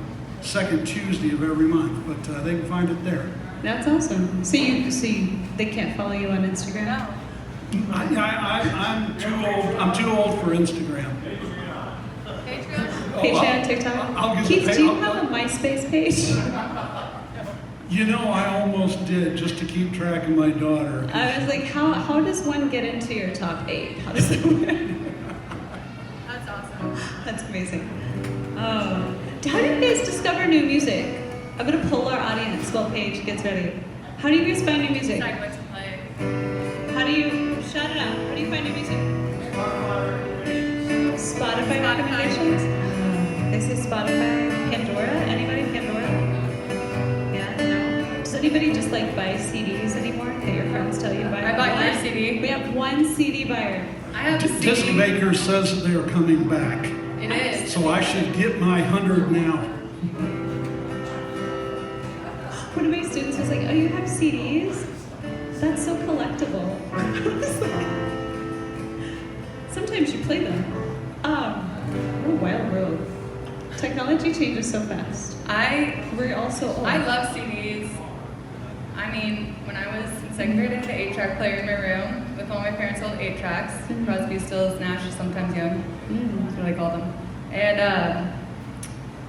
second Tuesday of every month, but they can find it there. That's awesome. So they can't follow you on Instagram? No. I'm too old for Instagram. Paige goes. Page I'll- on TikTok? I'll get Keith, the do you I'll- have a MySpace page? You know, I almost did just to keep track of my daughter. I was like, how does one get into your top 8? How does that work? That's awesome. That's amazing. How do you guys discover new music? I'm gonna poll our audience while Paige gets ready. How do you guys find new music? Decide what to play. How do you, shout it out, how do you find new music? Spotify recommendations? They say Spotify. Pandora? Anybody Pandora? Yeah, no. Does anybody just like buy CDs anymore that your friends tell you to buy? I bought your CD. We have one CD buyer. I have a CD. Disc Maker says that they are coming back, It is. so I should get my 100 now. One of my students was like, oh, you have CDs? That's so collectible. I was like, sometimes you play them. What a wild world. Technology changes so fast. We're all so old. I love CDs. I mean, when I was in second grade, I had an 8-track player in my room with all my parents' old 8-tracks. Crosby, Stills, Nash, sometimes Young. That's what I call them. And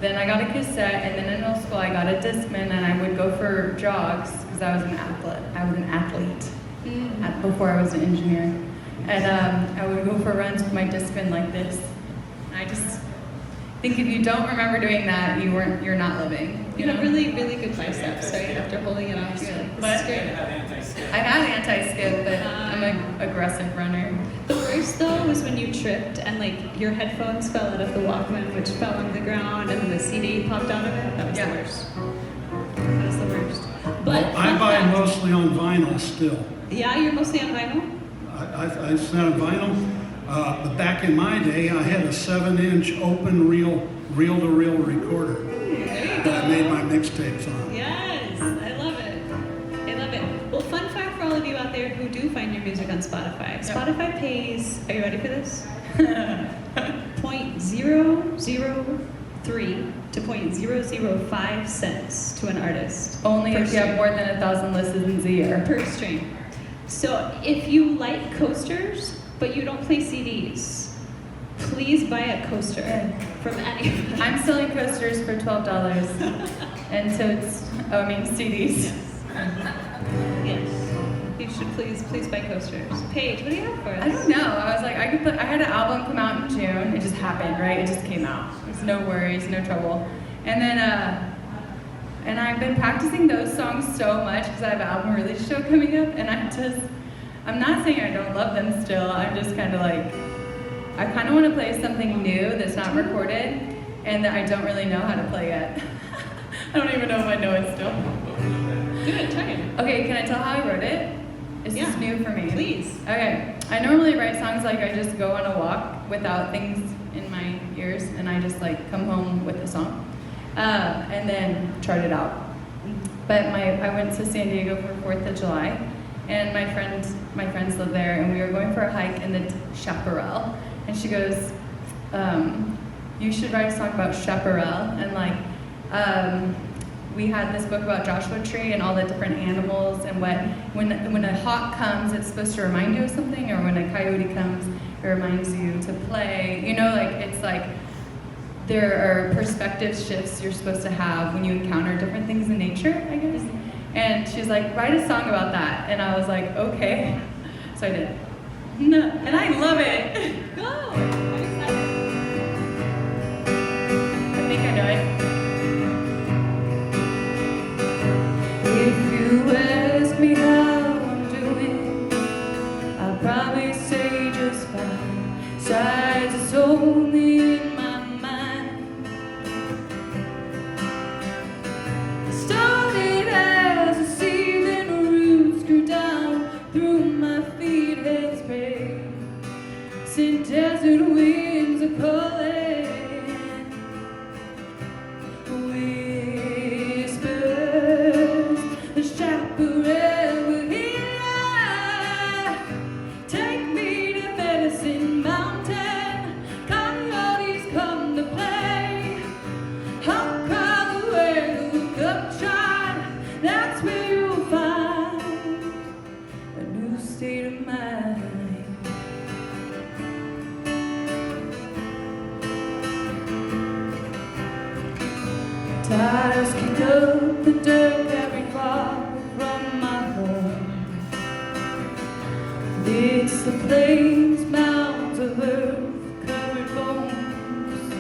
then I got a cassette, and then in middle school I got a Discman, and I would go for jogs because I was an athlete. Before I was an engineer, and I would go for runs with my Discman like this. And I just think if you don't remember doing that, you're not living. You have really, really good biceps, right? After holding it off, you're like, this is great. I have anti-skip, but I'm an aggressive runner. The worst though was when you tripped and like your headphones fell out of the Walkman, which fell on the ground, and the CD popped out of it. That was the worst. That was the worst. But I buy mostly on vinyl still. Yeah, you're mostly on vinyl? I sound vinyl. But back in my day, I had a 7-inch open reel-to-reel recorder that I made my mixtapes on. Yes, I love it. I love it. Well, fun fact for all of you out there who do find your music on Spotify. Spotify pays, are you ready for this? 0.003 to 0.005 cents to an artist. Only per if you have stream. more than 1,000 listens a year. Per stream. So if you like coasters, but you don't play CDs, please buy a coaster from anybody. I'm selling coasters for $12, and so CDs. Yes. You should please buy coasters. Paige, what do you have for us? I don't know. I was like, I had an album come out in June. It just happened, right? It just came out. There's no worries, no trouble. And then, and I've been practicing those songs so much because I have an album release show coming up, and I'm not saying I don't love them still. I'm just kind of like, I kind of want to play something new that's not recorded and that I don't really know how to play yet. I don't even know if I know it still. can I tell how I wrote it? Is this Yeah. new for me? Please. Okay. I normally write songs like I just go on a walk without things in my ears, and I just like come home with the song, and then chart it out. But I went to San Diego for 4th of July, and my friends live there, and we were going for a hike in the chaparral, and she goes, you should write a song about chaparral, and like, we had this book about Joshua Tree and all the different animals, and when a hawk comes, it's supposed to remind you of something, or when a coyote comes, it reminds you to play. You know, like it's like there are perspective shifts you're supposed to have when you encounter different things in nature, I guess. And she's like, write a song about that, and I was like, okay. So I did. No, and I love it. Go! I'm excited. I think I know it. If you ask me how I'm doing, I'll probably say just fine. Besides, it's only in my mind. I started as a seed, then roots grew down through my feet and sprayed. Sent desert winds are calling. Tires kick up the dirt every far from my home. It's the plains, mounds of earth-covered bones.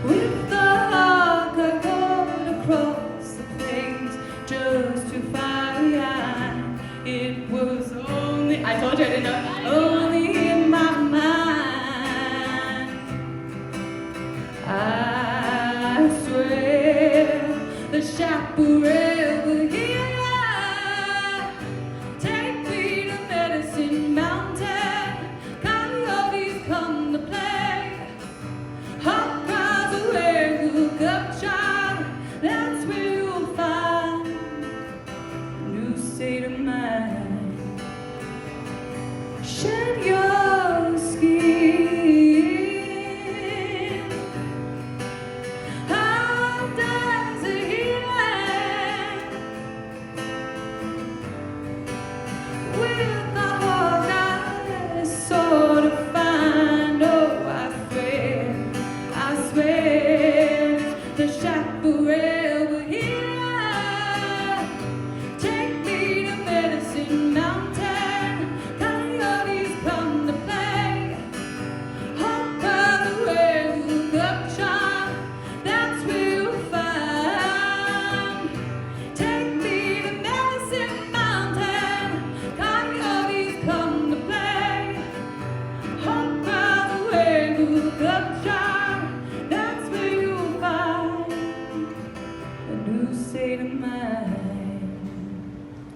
With the hawk I rode across the plains just to find it was only, I told you I didn't know, only in my mind. I swear the chaparral will heal ya. Take me to Medicine Mountain. Coyotes come to play. Hawk cries away, look up, child. That's where you'll find a new state of mind. Shed your skin.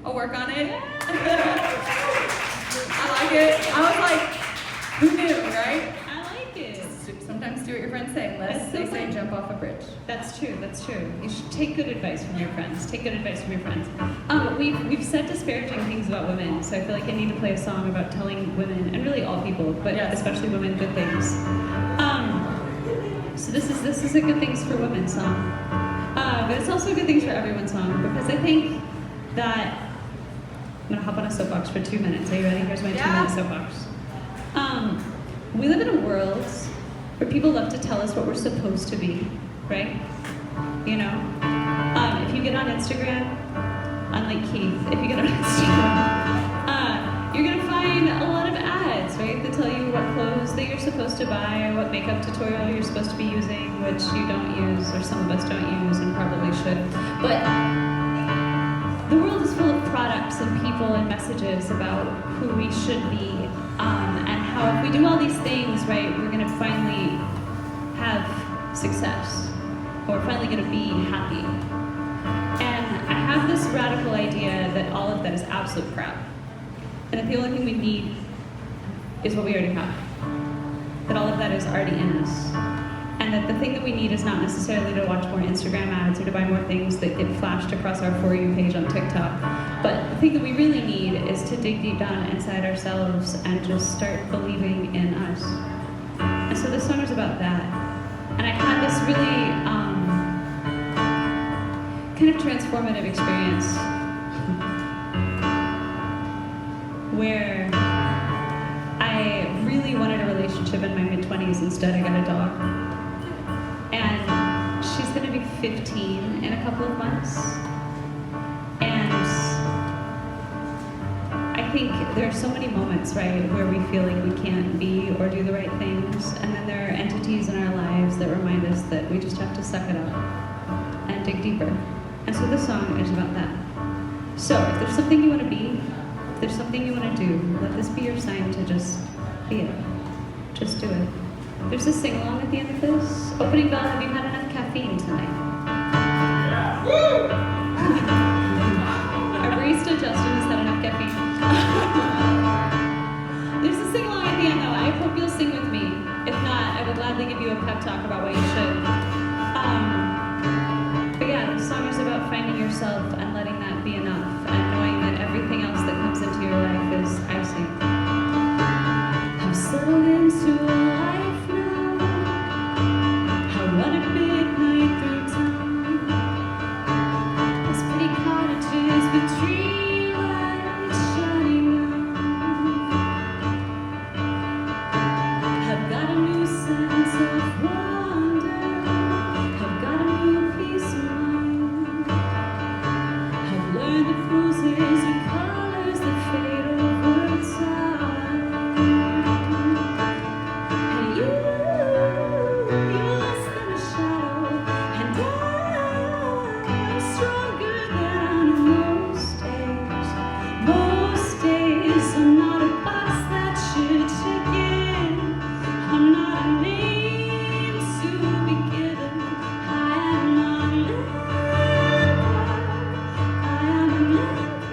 I'll work on it. I like it. I was like, who knew, right? I like it. Sometimes do what your friends say, unless That's so they say fun. jump off a bridge. That's true, that's true. You should take good advice from your friends. Take good advice from your friends. We've said disparaging things about women, so I feel like I need to play a song about telling women, and really all people, but Yes. especially women, good things. So this is a good things for women song. But it's also a good things for everyone song, because I think that, I'm gonna hop on a soapbox for 2 minutes. Are you ready? Here's my 2-minute soapbox. We live in a world where people love to tell us what we're supposed to be, right? You know? If you get on Instagram, unlike Keith, if you get on Instagram, you're gonna find a lot of ads, right? That tell you what clothes that you're supposed to buy, or what makeup tutorial you're supposed to be using, which you don't use, or some of us don't use and probably should. But the world is full of products and people and messages about who we should be, and how if we do all these things, right, we're gonna finally have success, or we're finally gonna be happy. And I have this radical idea that all of that is absolute crap. And that the only thing we need is what we already have. That all of that is already in us. And that the thing that we need is not necessarily to watch more Instagram ads or to buy more things that get flashed across our For You page on TikTok. But the thing that we really need is to dig deep down inside ourselves and just start believing in us. And so this song is about that. And I had this really kind of transformative experience where I really wanted a relationship in my mid-20s. Instead, I got a dog. And she's going to be 15 in a couple of months. And I think there are so many moments, right, where we feel like we can't be or do the right things. And then there are entities in our lives that remind us that we just have to suck it up and dig deeper. And so this song is about that. So if there's something you want to be, if there's something you want to do, let this be your sign to just be it. Just do it. There's a sing-along at the end of this. Opening bell, have you had enough caffeine tonight? Yeah. Woo! Our barista Justin has had enough caffeine. There's a sing-along at the end though. I hope you'll sing with me. If not, I will gladly give you a pep talk about what you should. But yeah, the song is about finding yourself and letting that be enough and knowing that everything else that comes into your life is icing. I'm settled into a life now. I run at midnight through town. There's pretty cottages with tree lights shining round. I've got a new sense of wonder. I've got a new peace of mind. I've learned that roses are colors that fade over time. And you're less than a shadow, and I'm stronger than I know most days. Most days I'm not a box that should check in. I'm not a name to be given. I am an empire. I am an empire.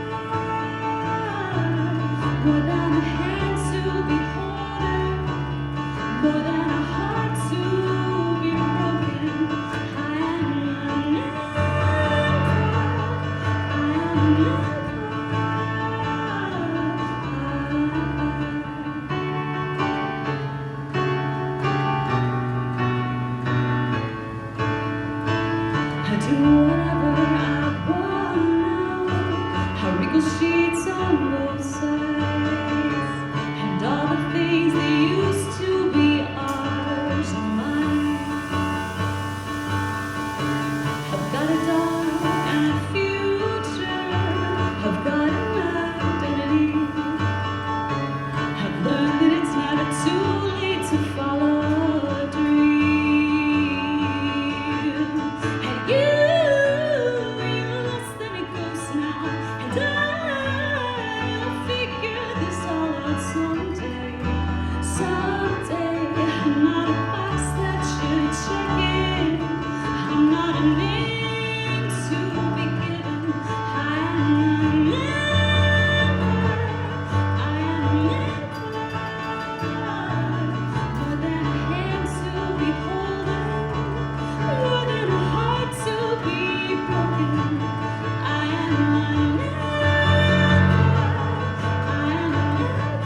More than a hand to be holding, more than a heart to be broken. I am an empire. I am an I do whatever I want now. I wrinkle sheets on both sides, and all the things that used to be ours are mine. I've got a dog and a future. I've got an identity. I've learned that it's never too late to follow a dream. And you're less than a ghost now, and I'll figure this all out someday. Someday, I'm not a box that should check in. I'm not a name to be given. I am an empire. I am an empire. More than a hand to be holding, more than a heart to be broken. I am an empire. I am an empire.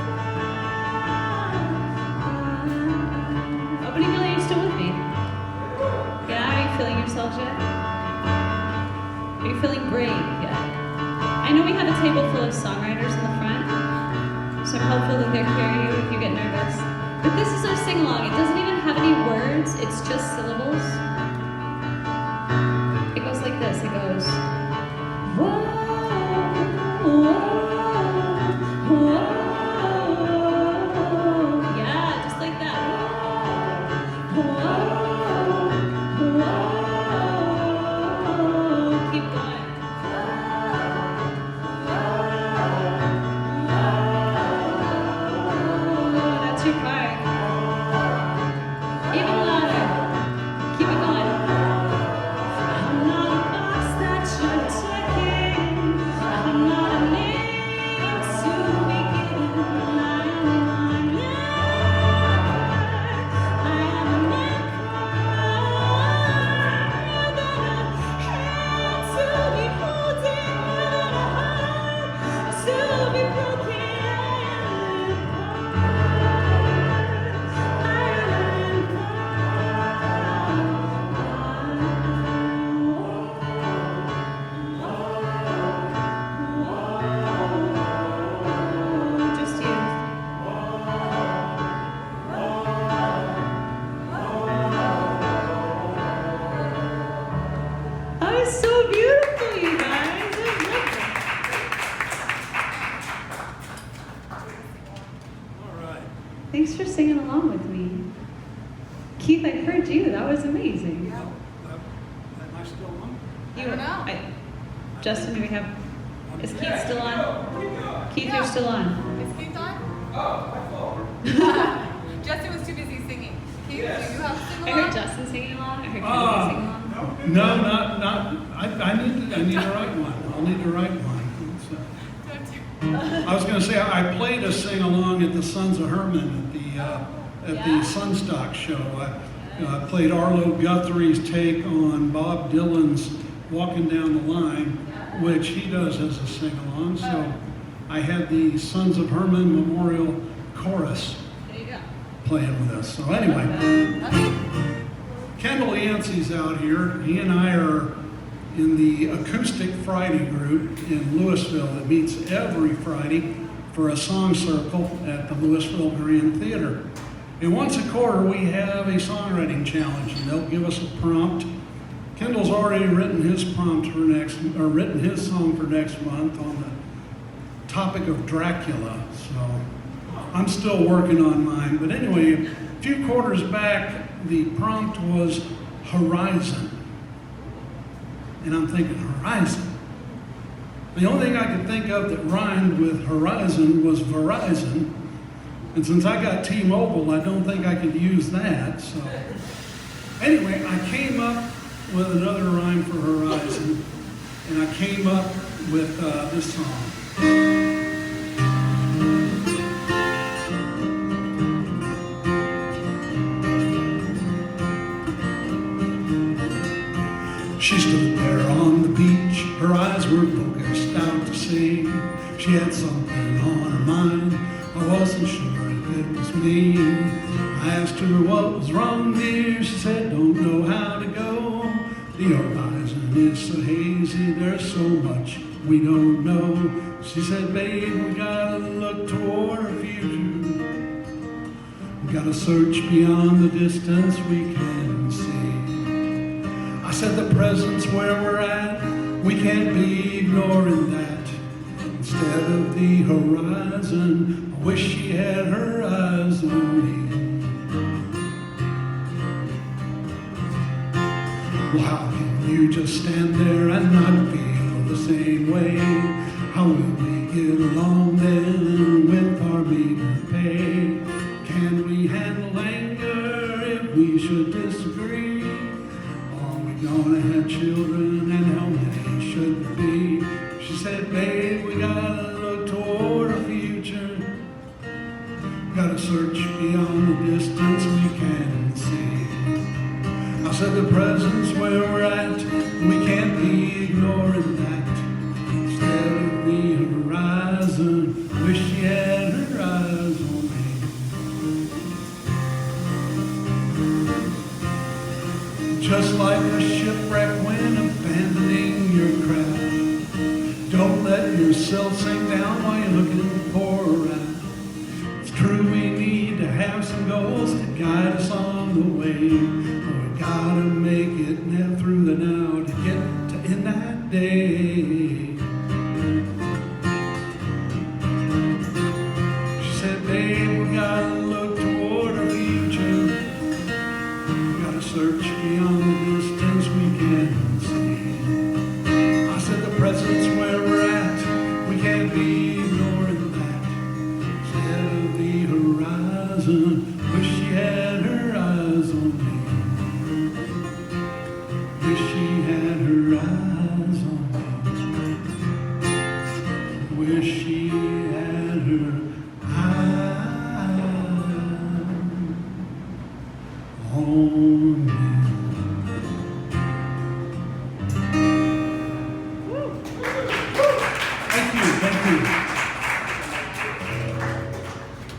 Opening bell, are you still with me? Yeah, are you feeling yourselves yet? Are you feeling brave yet? I know we have a table full of songwriters in the front, so I'm hopeful that they'll carry you if you get nervous. But this is our sing-along. It doesn't even have any words, it's just syllables. It goes like this, it goes, Whoa, whoa, whoa. yeah, just like that. Whoa, whoa. Keep going. That's your part. Even louder. Keep it singing along with me. Keith, I heard you. That was amazing. Am I still on? I don't know. Justin, do we have? Is Keith still on? Keith, you're still on. Is Keith on? Oh, my fault. Justin was too busy singing. Keith, Yes. do you have to sing I heard along? Justin singing along. I heard Keith Ah. singing along. No, not. I need to write one. I'll need to write one. Don't you? I was going to say I played a sing along at the Sons of Herman at the Sunstock show. I played Arlo Guthrie's take on Bob Dylan's "Walking Down the Line," which he does as a sing along. So I had the Sons of Herman Memorial Chorus There you go. playing with us. So anyway. Kendall Yancey's out here. He and I are in the Acoustic Friday group in Louisville that meets every Friday for a song circle at the Louisville Grand Theater. And once a quarter, we have a songwriting challenge, and they'll give us a prompt. Kendall's already written his prompt for written his song for next month on the topic of Dracula. So I'm still working on mine. But anyway, a few quarters back, the prompt was horizon. And I'm thinking, horizon? The only thing I could think of that rhymed with horizon was Verizon. And since I got T-Mobile, I don't think I could use that. So anyway, I came up with another rhyme for horizon. And I came up with this song. She stood there on the beach, her eyes were focused out to sea. She had something on her mind, I wasn't sure if it was me. I asked her what was wrong, dear, she said, don't know how to go. The horizon is so hazy, there's so much we don't know. She said, babe, we gotta look toward our future. We gotta search beyond the distance we can see. I said the present's where we're at, we can't be ignoring that. Instead of the horizon, I wish she had her eyes on me. Well, how can you just stand there and not feel the same way? How will we get along then with our meager pay? Can we handle anger if we should disagree? Gonna have children, and how many should there be? She said, babe, we gotta look toward our future. Gotta search beyond the distance we can see. I said the present's where we're at, we can't be ignoring that. Instead of the horizon, wish she had her eyes on me. Just like a shipwreck when abandoning your craft. Don't let yourself sink down while you're looking for a raft. It's true we need to have some goals to guide us on the way. But we gotta make it through the now to get to in that day. She said, babe, we gotta look toward our future. Search beyond the distance we can see. I said the present's where we're at, we can't be ignoring that. Instead of the horizon, wish she had her eyes on me. Wish she had her eyes on me. Wish she had her eyes on me.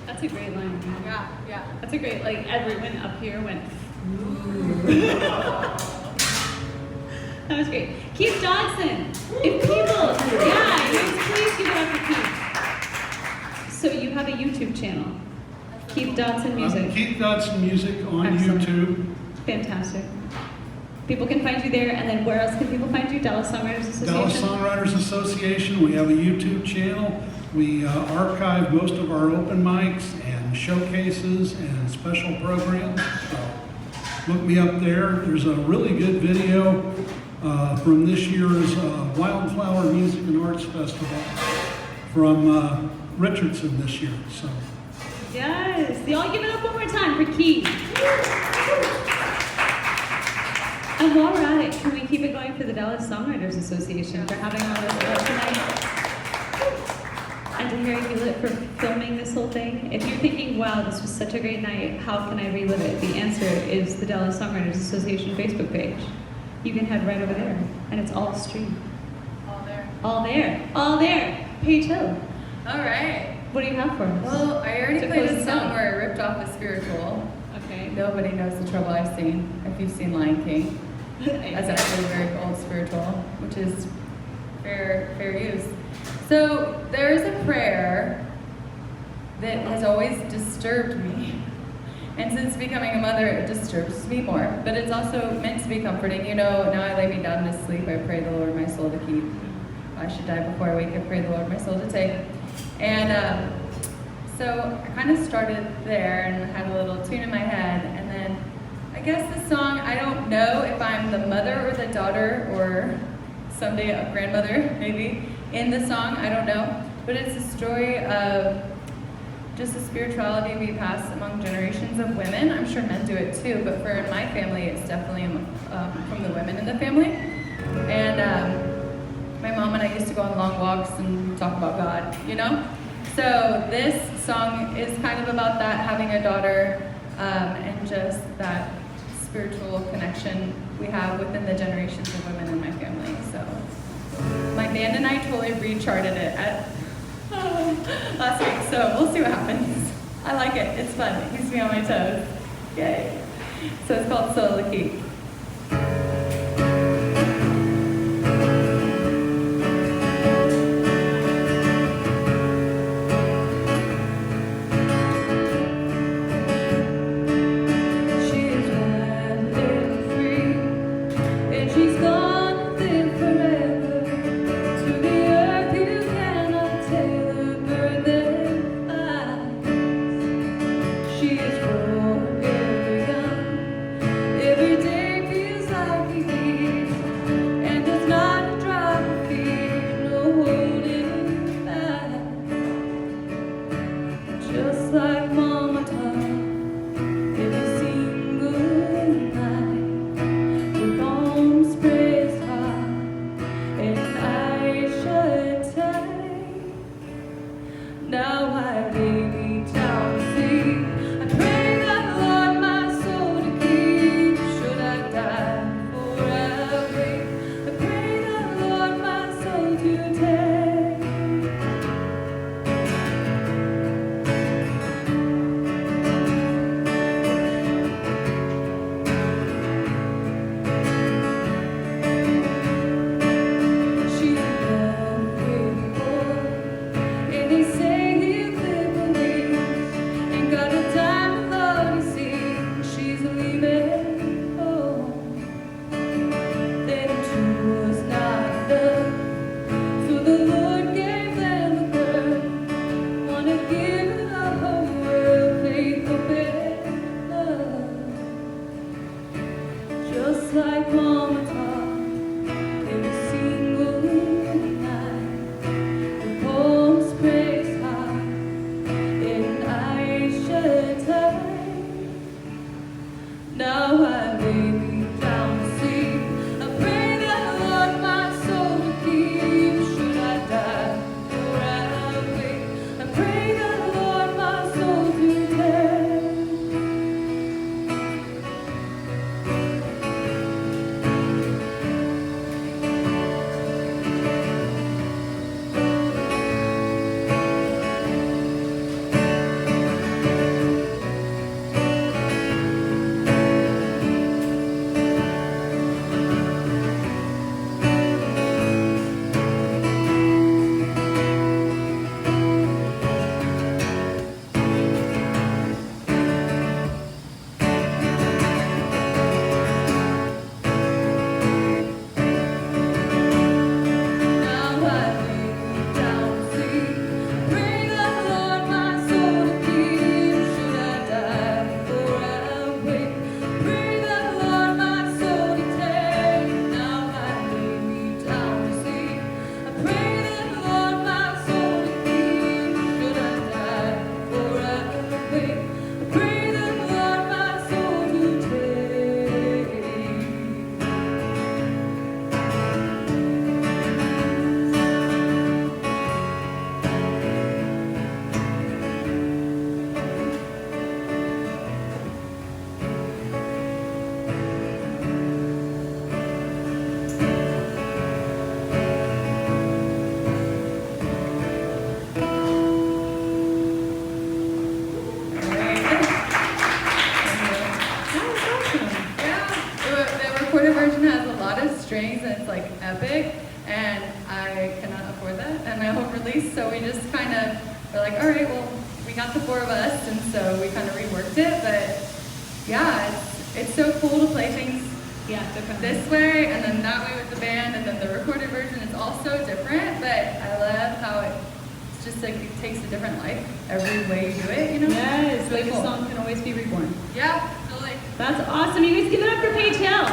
That's a great line. Yeah. That's a great, like, everyone up here went, that was great. Keith Dodson. If people, please give it up for Keith. So you have a YouTube channel, Keith Dodson Music. Keith Dodson Music on Excellent. YouTube. Fantastic. People can find you there, and then where else can people find you? Dallas Songwriters Association? Dallas Songwriters Association. We have a YouTube channel. We archive most of our open mics and showcases and special programs. So look me up there. There's a really good video from this year's Wildflower Music and Arts Festival from Richardson this year. So. Yes, y'all give it up one more time for Keith. And while we're at it, can we keep it going for the Dallas Songwriters Association for having all this out tonight? And to Harry Hewlett for filming this whole thing. If you're thinking, wow, this was such a great night, how can I relive it? The answer is the Dallas Songwriters Association Facebook page. You can head right over there, and it's all streamed. All there. All there. All there. Paige Hill. All right. What do you have for us? Well, I already To played close a us song out. where I ripped off a spiritual. Okay. Nobody knows the trouble I've seen. If you've seen Lion King, that's actually a very old spiritual, which is fair use. So there is a prayer that has always disturbed me. And since becoming a mother, it disturbs me more. But it's also meant to be comforting. You know, now I lay me down to sleep, I pray the Lord my soul to keep. I should die before I wake, I pray the Lord my soul to take. And so I kind of started there and had a little tune in my head. And then I guess the song, I don't know if I'm the mother or the daughter or someday a grandmother, maybe, in the song, I don't know. But it's a story of just the spirituality we pass among generations of women. I'm sure men do it too, but for my family, it's definitely from the women in the family. And my mom and I used to go on long walks and talk about God, you know? So this song is kind of about that, having a daughter, and just that spiritual connection we have within the generations of women in my family. So my band and I totally recharted it at last week, so we'll see what happens. I like it. It's fun. It keeps me on my toes. Yay. So it's called Solo Key. Every day semi-final release, so we just kind of were like, all right, well, we got the 4 of us, and so we kind of reworked it, but yeah, it's so cool to play things this way, and then that way with the band, and then the recorded version is also different, but I love how it's just like it takes a different life every way you do it, you know? Yes, Really like cool. a song can always be reborn. Yeah, totally. That's awesome. You guys give it up for Paige Hill.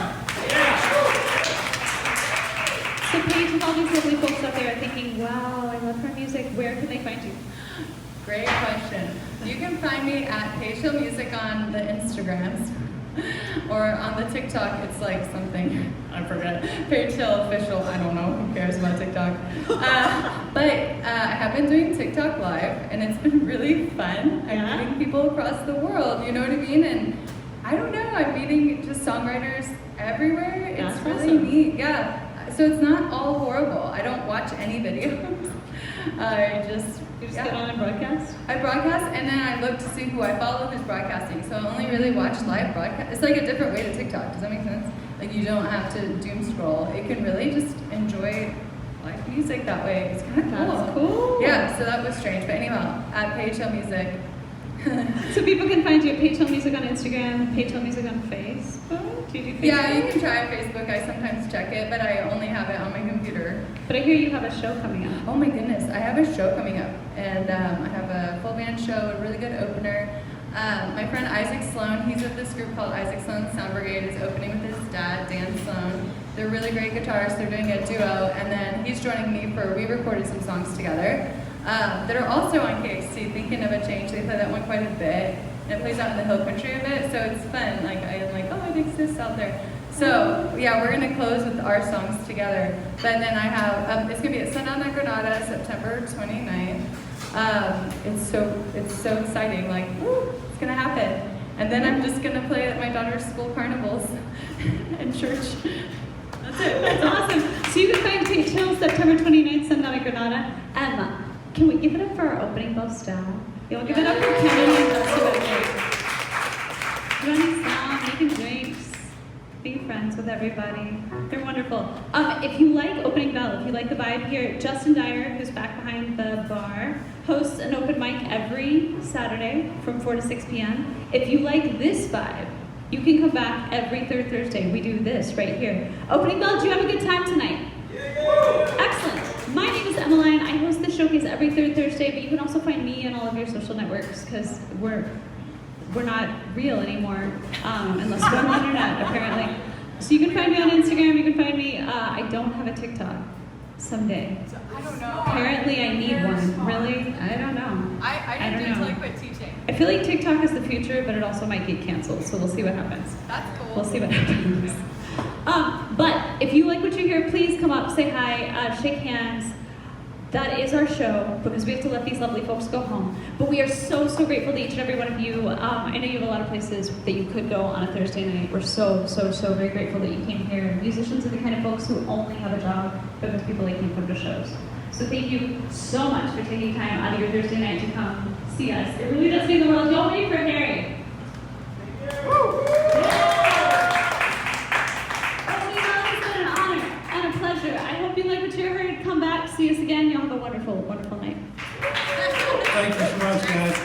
So Paige, with all these lovely folks out there thinking, wow, I love her music, where can they find you? Great question. You can find me at Paige Hill Music on the Instagrams. Or on the TikTok, it's like something, I forget, Paige Hill Official, I don't know, who cares about TikTok. But I have been doing TikTok Live, and it's been really fun. I'm meeting people across the world, you know what I mean? And I don't know, I'm meeting just songwriters everywhere. It's That's really awesome. neat, yeah. So it's not all horrible. I don't watch any videos. I just Get on and broadcast? I broadcast, and then I look to see who I follow who's broadcasting. So I only really watch live broadcast. It's like a different way to TikTok. Does that make sense? Like you don't have to doom scroll. It can really just enjoy live music that way. It's kind of cool. That's cool. Yeah, so that was strange. But anyway, at Paige Hill Music. So people can find you at Paige Hill Music on Instagram, Paige Hill Music on Facebook. Do you do Facebook? Yeah, you can try Facebook. I sometimes check it, but I only have it on my computer. But I hear you have a show coming up. Oh my goodness, I have a show coming up, and I have a full band show, a really good opener. My friend Isaac Sloan, he's with this group called Isaac Sloan Sound Brigade, is opening with his dad, Dan Sloan. They're really great guitarists, they're doing a duo, and then he's joining me we recorded some songs together that are also on KXT, Thinking of a Change. They play that one quite a bit, and it plays out in the hill country a bit, so it's fun. Like, I'm like, oh, it exists out there. So, yeah, we're going to close with our songs together. But then I have, it's going to be at Sundown at Granada, September 29th. It's so exciting. Like, woo, it's going to happen. And then I'm just going to play at my daughter's school carnivals and church. That's it. That's awesome. So you can find Paige Hill September 29th, Sundown at Granada. Emma, can we give it up for our opening bell staff? You want to give it up for Kennedy and Dusty running sound, making drinks, being friends with everybody. They're wonderful. If you like opening bell, if you like the vibe here, Justin Dyer, who's back behind the bar, hosts an open mic every Saturday from 4 to 6 p.m. If you like this vibe, you can come back every third Thursday. We do this right here. Opening bell, do you have a good time tonight? Excellent. My name is Emmeline. I host the showcase every third Thursday, but you can also find me on all of your social networks because we're not real anymore unless we're on the internet, apparently. So you can find me on Instagram. You can find me. I don't have a TikTok. Someday. I don't know. Apparently, I need one. Really? I don't know. I don't didn't do know. until I quit teaching. I feel like TikTok is the future, but it also might get canceled. So we'll see what happens. That's cool. We'll see what happens. But if you like what you hear, please come up, say hi, shake hands. That is our show because we have to let these lovely folks go home. But we are so grateful to each and every one of you. I know you have a lot of places that you could go on a Thursday night. We're so very grateful that you came here. Musicians are the kind of folks who only have a job because people like you come to shows. So thank you so much for taking time out of your Thursday night to come see us. It really does mean the world. Y'all ready for Harry? Woo! Pleasure. I hope you like what you heard. Come back, see us again. Y'all have a wonderful night. Thank you so much, guys.